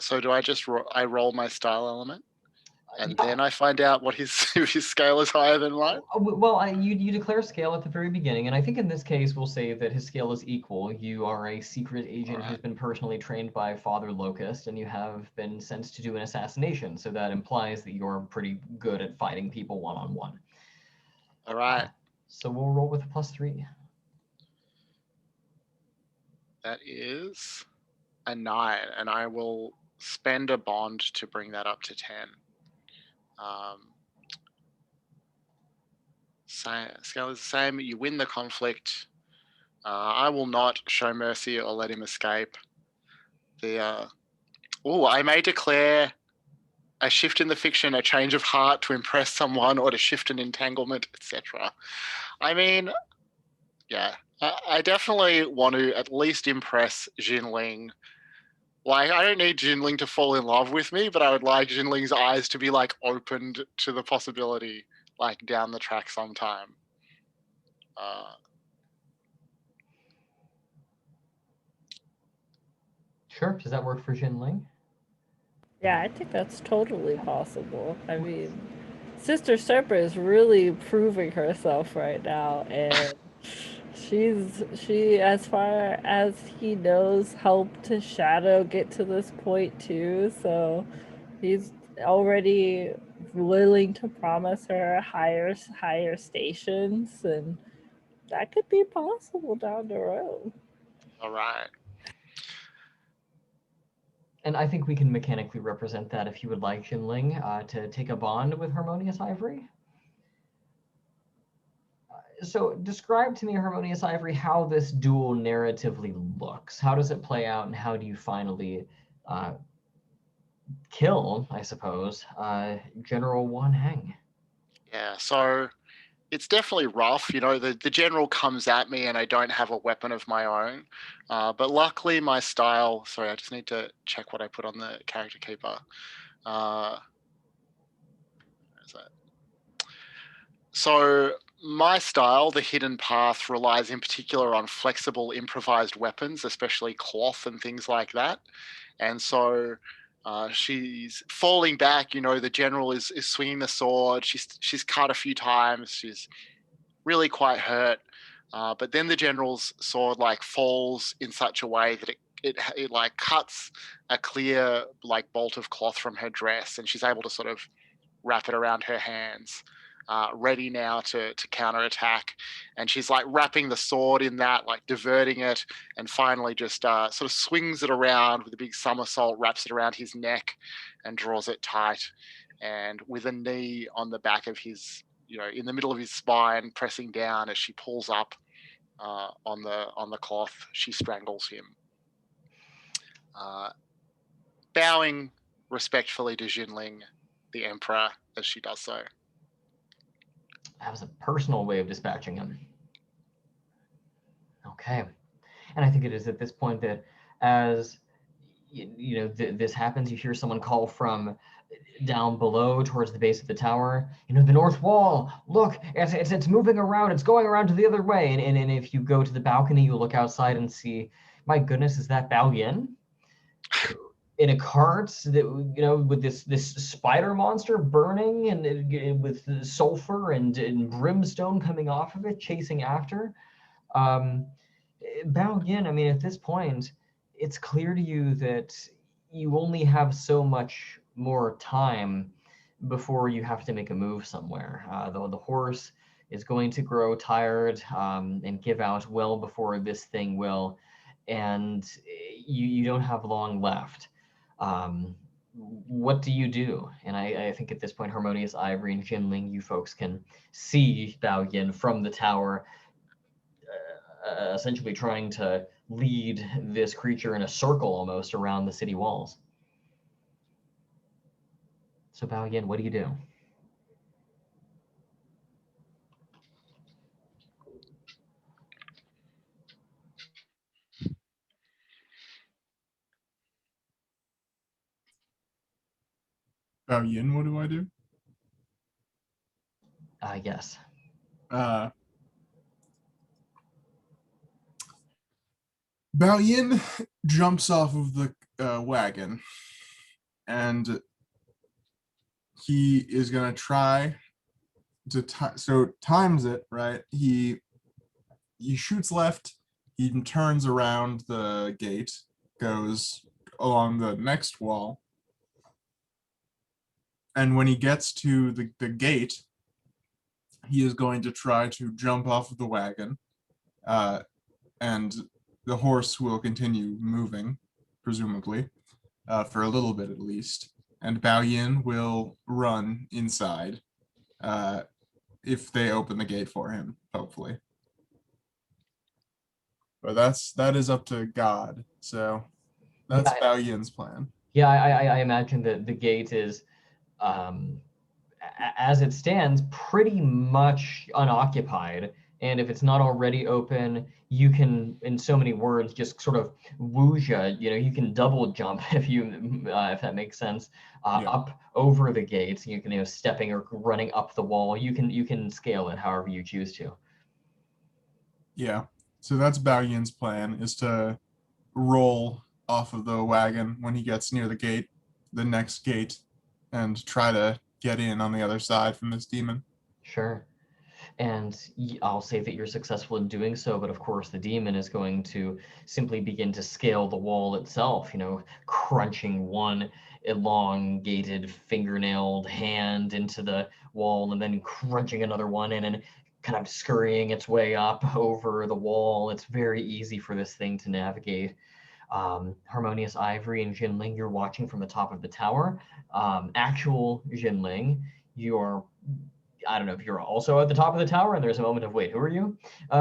So do I just I roll my style element, and then I find out what his scale is higher than mine? Well, you declare scale at the very beginning, and I think in this case we'll say that his scale is equal. You are a secret agent who's been personally trained by Father Locust, and you have been sent to do an assassination, so that implies that you're pretty good at fighting people one-on-one. All right. So we'll roll with a +3. That is a 9, and I will spend a bond to bring that up to 10. Scale is the same. You win the conflict. I will not show mercy or let him escape. I may declare a shift in the fiction, a change of heart to impress someone, or to shift an entanglement, etc. I mean, yeah. I definitely want to at least impress Xin Ling. Like, I don't need Xin Ling to fall in love with me, but I would like Xin Ling's eyes to be like opened to the possibility, like down the track sometime. Sure. Does that work for Xin Ling? Yeah, I think that's totally possible. I mean, Sister Serpent is really proving herself right now, and she, as far as he knows, helped his shadow get to this point too, so he's already willing to promise her higher stations, and that could be possible down the road. All right. And I think we can mechanically represent that if you would like, Xin Ling, to take a bond with Harmonious Ivory. So describe to me, Harmonious Ivory, how this duel narratively looks. How does it play out, and how do you finally kill, I suppose, General Wan Heng? Yeah, so it's definitely rough. The general comes at me and I don't have a weapon of my own. But luckily my style, sorry, I just need to check what I put on the character keeper. Where is that? So my style, the hidden path, relies in particular on flexible improvised weapons, especially cloth and things like that. And so she's falling back. The general is swinging the sword. She's cut a few times. She's really quite hurt. But then the general's sword falls in such a way that it cuts a clear bolt of cloth from her dress, and she's able to sort of wrap it around her hands, ready now to counterattack. And she's wrapping the sword in that, diverting it, and finally just sort of swings it around with a big somersault, wraps it around his neck, and draws it tight. And with a knee on the back of his, in the middle of his spine, pressing down as she pulls up on the cloth, she strangles him. Bowing respectfully to Jinling, the Emperor, as she does so. That was a personal way of dispatching him. Okay. And I think it is at this point that as this happens, you hear someone call from down below towards the base of the tower, the north wall, look, it's moving around, it's going around to the other way. And if you go to the balcony, you look outside and see, my goodness, is that Bao-Yin? In a cart that, with this spider monster burning and with sulfur and brimstone coming off of it, chasing after. Bao-Yin, I mean, at this point, it's clear to you that you only have so much more time before you have to make a move somewhere. The horse is going to grow tired and give out well before this thing will, and you don't have long left. What do you do? And I think at this point, Harmonious Ivory and Xin Ling, you folks can see Bao-Yin from the tower, essentially trying to lead this creature in a circle almost around the city walls. So Bao-Yin, what do you do? Bao-Yin, what do I do? Yes. Bao-Yin jumps off of the wagon, and he is going to try to times it, right? He shoots left, he turns around the gate, goes along the next wall, and when he gets to the gate, he is going to try to jump off of the wagon, and the horse will continue moving, presumably, for a little bit at least. And Bao-Yin will run inside if they open the gate for him, hopefully. But that is up to God. So that's Bao-Yin's plan. Yeah, I imagine that the gate is, as it stands, pretty much unoccupied. And if it's not already open, you can, in so many words, just sort of wuxia, you can double jump if that makes sense, up over the gates. You can, stepping or running up the wall. You can scale it however you choose to. Yeah. So that's Bao-Yin's plan, is to roll off of the wagon when he gets near the next gate, and try to get in on the other side from this demon. Sure. and I'll say that you're successful in doing so, but of course the demon is going to simply begin to scale the wall itself, crunching one elongated fingernailed hand into the wall and then crunching another one in and kind of scurrying its way up over the wall. It's very easy for this thing to navigate. Harmonious Ivory and Xin Ling, you're watching from the top of the tower. Actual Xin Ling, you're, I don't know if you're also at the top of the tower and there's a moment of, wait, who are you?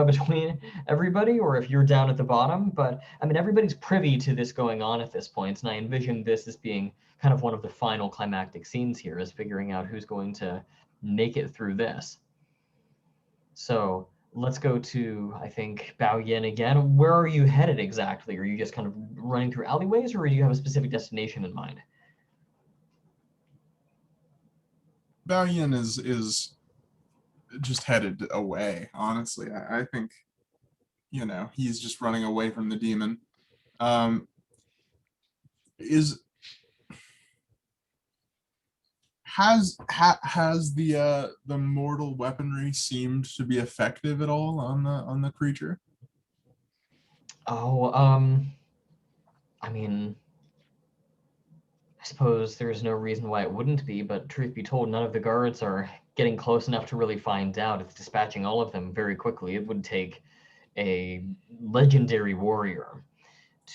Between everybody, or if you're down at the bottom. But I mean, everybody's privy to this going on at this point, and I envision this as being kind of one of the final climactic scenes here, is figuring out who's going to make it through this. So let's go to, I think, Bao-Yin again. Where are you headed exactly? Are you just kind of running through alleyways, or do you have a specific destination in mind? Bao-Yin is just headed away, honestly. I think, he's just running away from the demon. Has the mortal weaponry seemed to be effective at all on the creature? Oh, I mean, I suppose there's no reason why it wouldn't be, but truth be told, none of the guards are getting close enough to really find out. It's dispatching all of them very quickly. It would take a legendary warrior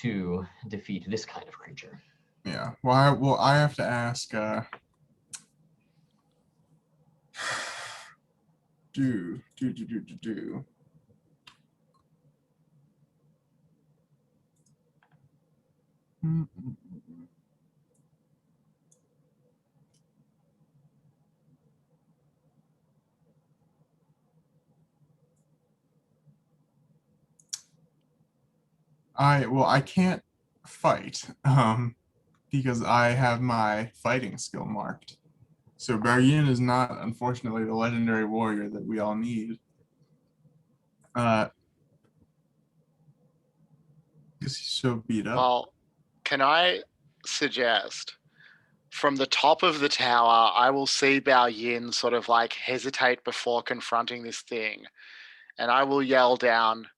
to defeat this kind of creature. Yeah. Well, I have to ask. Do. I can't fight because I have my fighting skill marked. So Bao-Yin is not, unfortunately, the legendary warrior that we all need. Because he's so beat up. Well, can I suggest, from the top of the tower, I will see Bao-Yin sort of like hesitate before confronting this thing, and I will yell down.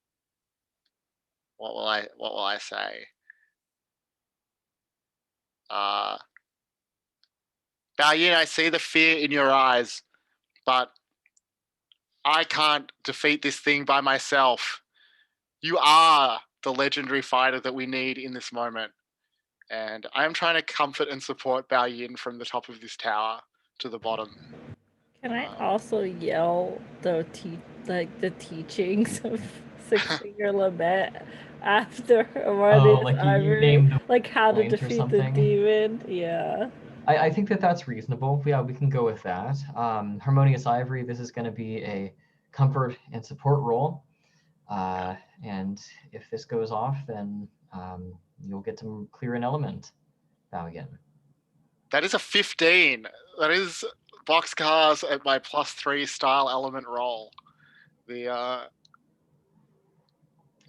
What will I say? Bao-Yin, I see the fear in your eyes, but I can't defeat this thing by myself. You are the legendary fighter that we need in this moment. And I am trying to comfort and support Bao-Yin from the top of this tower to the bottom. Can I also yell the teachings of Six Finger Lament after Harmonious Ivory? Like how to defeat the demon? Yeah. I think that's reasonable. Yeah, we can go with that. Harmonious Ivory, this is going to be a comfort and support role. And if this goes off, then you'll get to clear an element, Bao-Yin. That is a 15. That is boxcars at my +3 style element roll.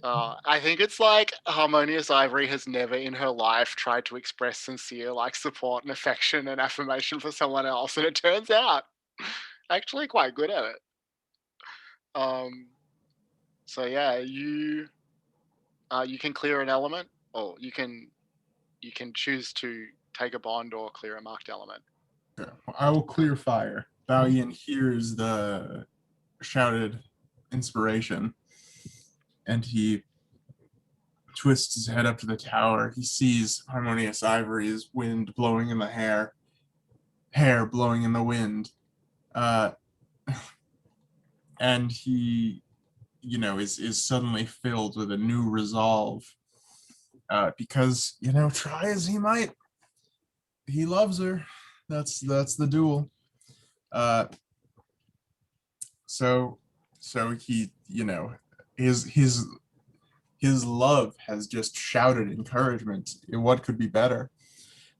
I think it's like Harmonious Ivory has never in her life tried to express sincere support and affection and affirmation for someone else, and it turns out actually quite good at it. So yeah, you can clear an element, or you can choose to take a bond or clear a marked element. Okay. I will clear fire. Bao-Yin hears the shouted inspiration, and he twists his head up to the tower. He sees Harmonious Ivory's wind blowing in the hair blowing in the wind, and he, is suddenly filled with a new resolve, because try as he might, he loves her. That's the duel. So he, his love has just shouted encouragement. What could be better?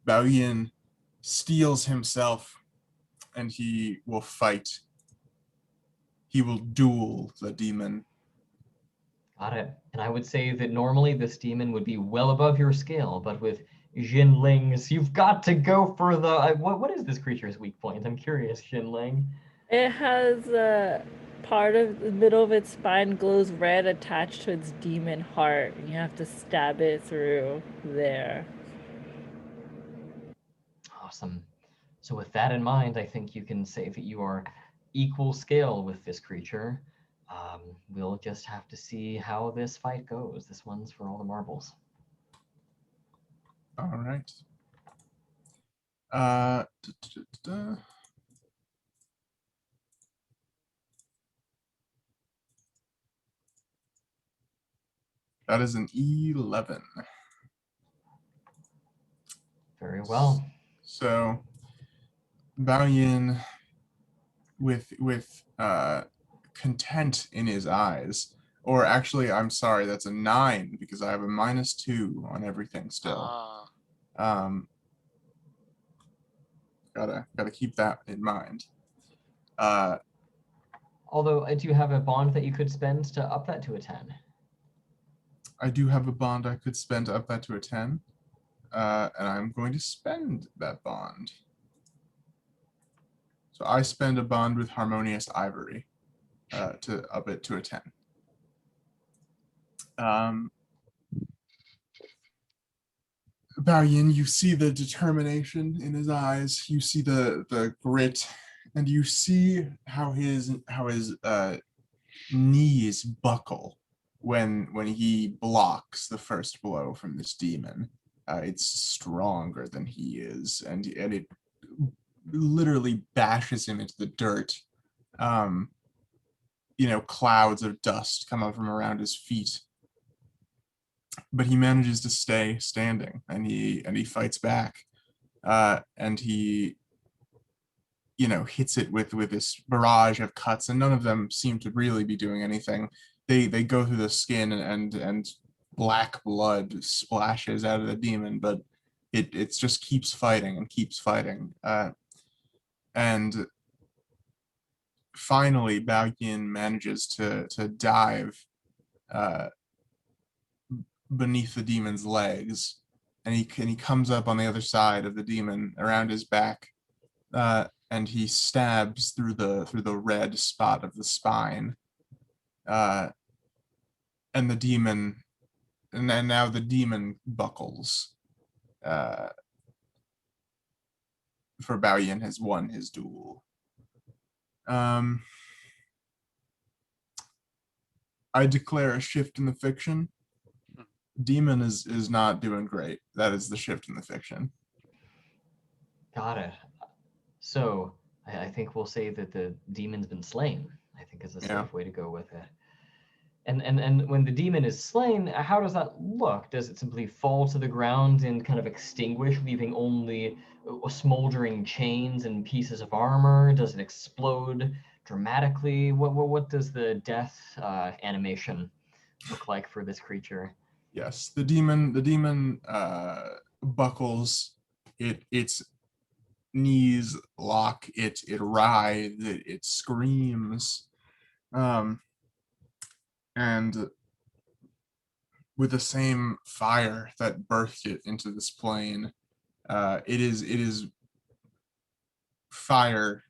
Bao-Yin steels himself, and he will fight. He will duel the demon. Got it. And I would say that normally this demon would be well above your scale, but with Xin Ling's, you've got to go for the... what is this creature's weak point? I'm curious, Xin Ling. It has part of the middle of its spine glows red attached to its demon heart. You have to stab it through there. Awesome. So with that in mind, I think you can say that you are equal scale with this creature. We'll just have to see how this fight goes. This one's for all the marbles. All right. Da, da, da, da. That is an 11. Very well. So Bao-Yin, with content in his eyes, or actually, I'm sorry, that's a 9 because I have a -2 on everything still. Gotta keep that in mind. Although I do have a bond that you could spend to up that to a 10. I do have a bond I could spend to up that to a 10, and I'm going to spend that bond. So I spend a bond with Harmonious Ivory to up it to a 10. Bao-Yin, you see the determination in his eyes, you see the grit, and you see how his knees buckle when he blocks the first blow from this demon. It's stronger than he is, and it literally bashes him into the dirt. Clouds of dust come up from around his feet, but he manages to stay standing, and he fights back, and he hits it with this barrage of cuts, and none of them seem to really be doing anything. They go through the skin, and black blood splashes out of the demon, but it just keeps fighting and keeps fighting. And finally, Bao-Yin manages to dive beneath the demon's legs, and he comes up on the other side of the demon around his back, and he stabs through the red spot of the spine, and the demon, and then now the demon buckles. For Bao-Yin has won his duel. I declare a shift in the fiction. Demon is not doing great. That is the shift in the fiction. Got it. So I think we'll say that the demon's been slain. I think is a safe way to go with it. And when the demon is slain, how does that look? Does it simply fall to the ground and kind of extinguish, leaving only smoldering chains and pieces of armor? Does it explode dramatically? What does the death animation look like for this creature? Yes, the demon buckles. Its knees lock. It writhes. It screams. And with the same fire that birthed it into this plane, it is fire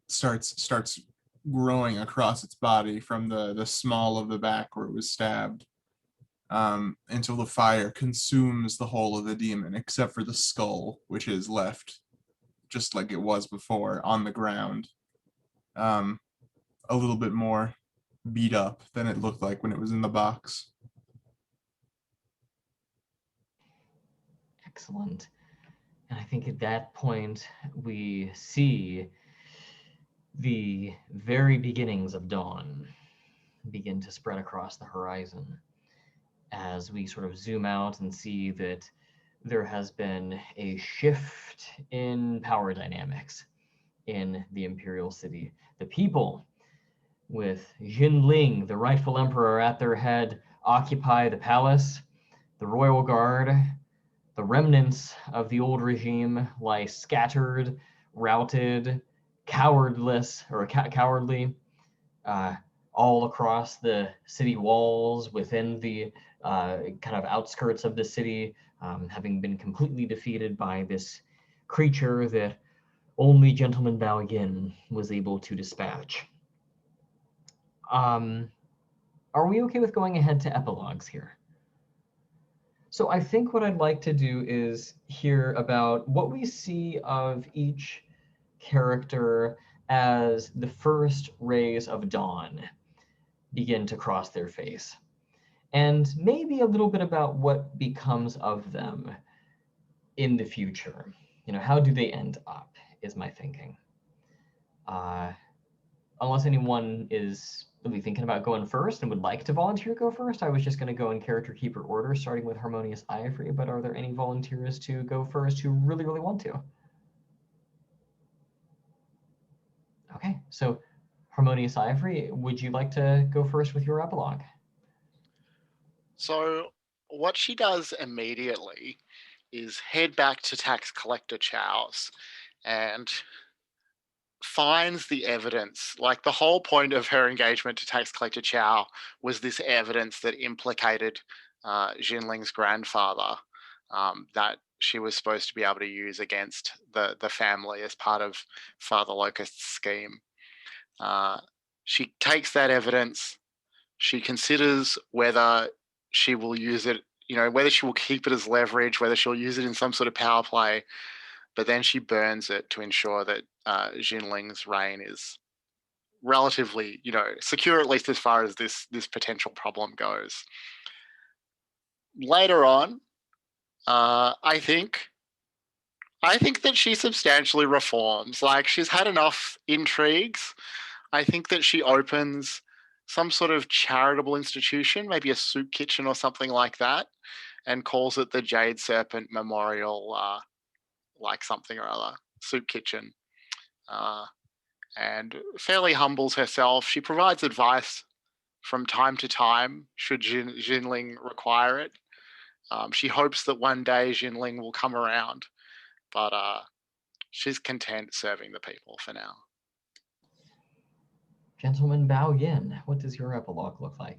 starts growing across its body from the small of the back where it was stabbed, until the fire consumes the whole of the demon except for the skull, which is left just like it was before on the ground, a little bit more beat up than it looked like when it was in the box. Excellent. And I think at that point we see the very beginnings of dawn begin to spread across the horizon as we sort of zoom out and see that there has been a shift in power dynamics in the imperial city. The people, with Xin Ling, the rightful emperor, at their head, occupy the palace. The royal guard, the remnants of the old regime, lie scattered, routed, cowardly, all across the city walls, within the kind of outskirts of the city, having been completely defeated by this creature that only Gentleman Bao-Yin was able to dispatch. Are we okay with going ahead to epilogues here? So I think what I'd like to do is hear about what we see of each character as the first rays of dawn begin to cross their face. And maybe a little bit about what becomes of them in the future. How do they end up, is my thinking. Unless anyone is really thinking about going first and would like to volunteer to go first, I was just going to go in character keeper order, starting with Harmonious Ivory, but are there any volunteers to go first who really, really want to? Okay, so Harmonious Ivory, would you like to go first with your epilogue? So what she does immediately is head back to tax collector Chow's and finds the evidence. Like, the whole point of her engagement to tax collector Chow was this evidence that implicated Xin Ling's grandfather, that she was supposed to be able to use against the family as part of Father Locust's scheme. She takes that evidence. She considers whether she will use it, whether she will keep it as leverage, whether she'll use it in some sort of power play, but then she burns it to ensure that Xin Ling's reign is relatively, secure, at least as far as this potential problem goes. Later on, I think that she substantially reforms. Like, she's had enough intrigues. I think that she opens some sort of charitable institution, maybe a soup kitchen or something like that, and calls it the Jade Serpent Memorial, like something or other, soup kitchen. And fairly humbles herself. She provides advice from time to time, should Xin Ling require it. She hopes that one day Xin Ling will come around, but she's content serving the people for now. Gentleman Bao-Yin, what does your epilogue look like?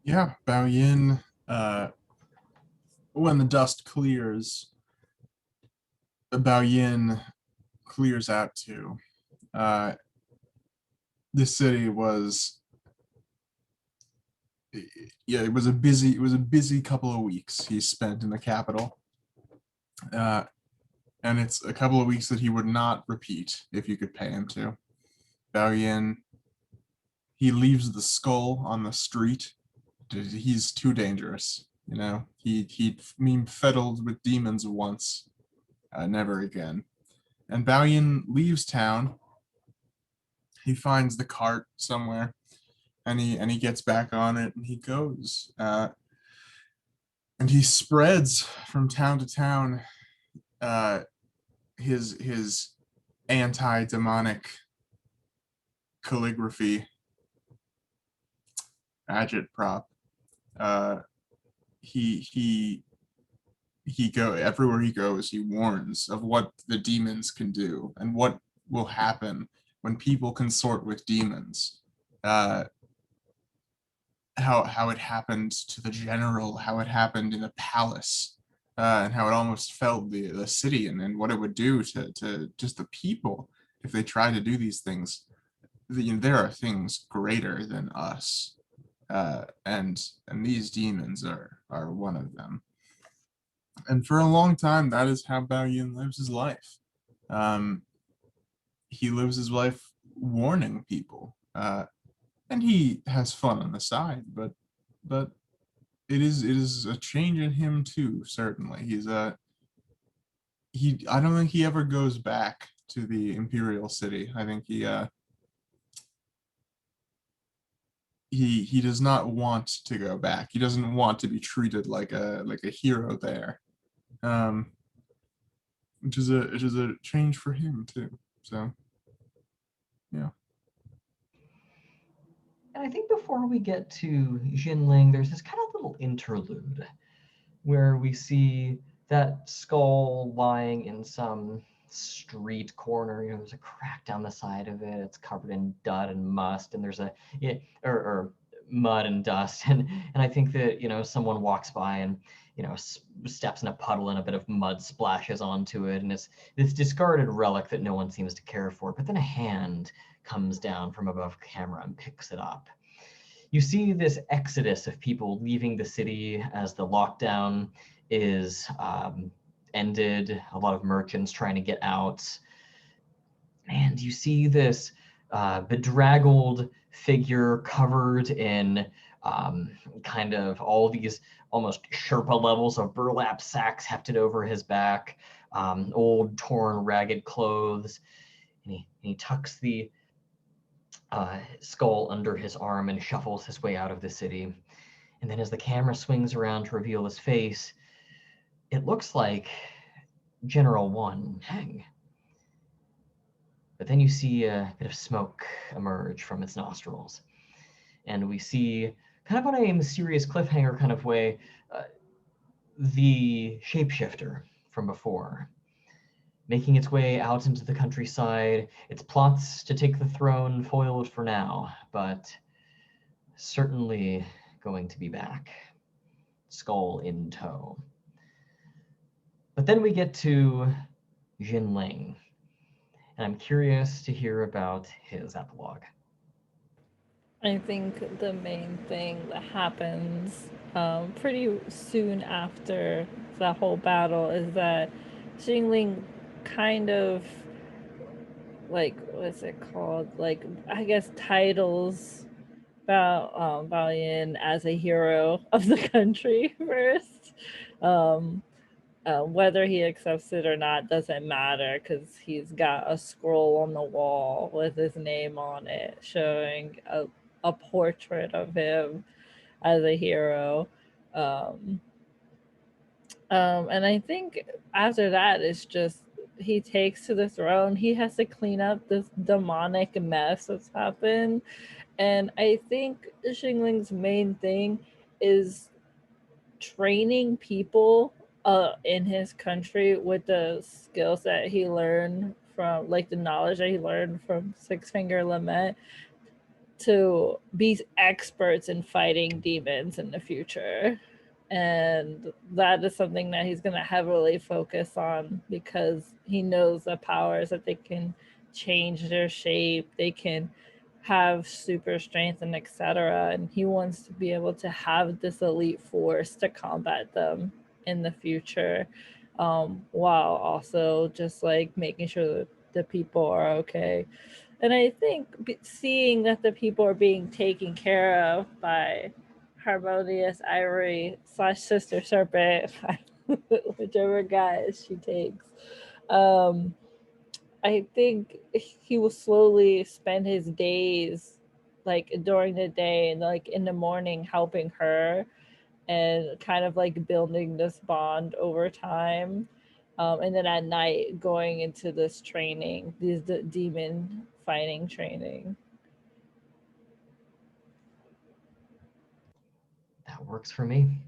Yeah, Bao-Yin, when the dust clears, Bao-Yin clears out too. This city was, it was a busy couple of weeks he spent in the capital. And it's a couple of weeks that he would not repeat if you could pay him to. Bao-Yin, he leaves the skull on the street. He's too dangerous, He'd been fiddled with demons once, never again. And Bao-Yin leaves town. He finds the cart somewhere, and he gets back on it, and he goes. And he spreads from town to town his anti-demonic calligraphy agitprop. He go everywhere he goes. He warns of what the demons can do and what will happen when people consort with demons. How it happened to the general, how it happened in the palace, and how it almost felled the city, and what it would do to just the people if they try to do these things. There are things greater than us, and these demons are one of them. And for a long time, that is how Bao-Yin lives his life. He lives his life warning people, and he has fun on the side. But it is a change in him too. Certainly, I don't think he ever goes back to the Imperial City. I think he does not want to go back. He doesn't want to be treated like a hero there, which is a change for him too. So, yeah. And I think before we get to Xin Ling, there's this kind of little interlude where we see that skull lying in some street corner. There's a crack down the side of it. It's covered in dust and must, and there's or mud and dust. And I think that, someone walks by and steps in a puddle and a bit of mud splashes onto it, and it's this discarded relic that no one seems to care for. But then a hand comes down from above camera and picks it up. You see this exodus of people leaving the city as the lockdown is ended, a lot of merchants trying to get out. And you see this bedraggled figure covered in kind of all these almost Sherpa levels of burlap sacks hefted over his back, old, torn, ragged clothes. And he tucks the skull under his arm and shuffles his way out of the city. And then as the camera swings around to reveal his face, it looks like General Wan Heng. But then you see a bit of smoke emerge from its nostrils. And we see, kind of on a mysterious cliffhanger kind of way, the shapeshifter from before, making its way out into the countryside. Its plots to take the throne foiled for now, but certainly going to be back, skull in tow. But then we get to Xin Ling, and I'm curious to hear about his epilogue. I think the main thing that happens pretty soon after the whole battle is that Xin Ling kind of, like, what's it called? Like, I guess titles Bao-Yin as a hero of the country first. Whether he accepts it or not doesn't matter, because he's got a scroll on the wall with his name on it showing a portrait of him as a hero. And I think after that, it's just he takes to the throne. He has to clean up this demonic mess that's happened. And I think Xin Ling's main thing is training people in his country with the skills that he learned from, like the knowledge that he learned from Six Finger Lament, to be experts in fighting demons in the future. And that is something that he's going to heavily focus on, because he knows the powers that they can change their shape, they can have super strength and etc. And he wants to be able to have this elite force to combat them in the future, while also just like making sure that the people are okay. And I think seeing that the people are being taken care of by Harmonious Ivory / Sister Serpent, whichever guise she takes, I think he will slowly spend his days, like during the day and like in the morning, helping her and kind of like building this bond over time. And then at night going into this training, these demon fighting training. That works for me.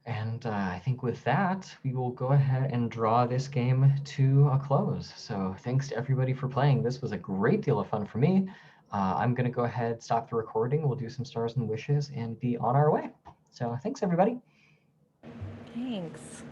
And I think with that, we will go ahead and draw this game to a close. So thanks to everybody for playing. This was a great deal of fun for me. I'm going to go ahead, stop the recording. We'll do some stars and wishes and be on our way. So thanks, everybody. Thanks.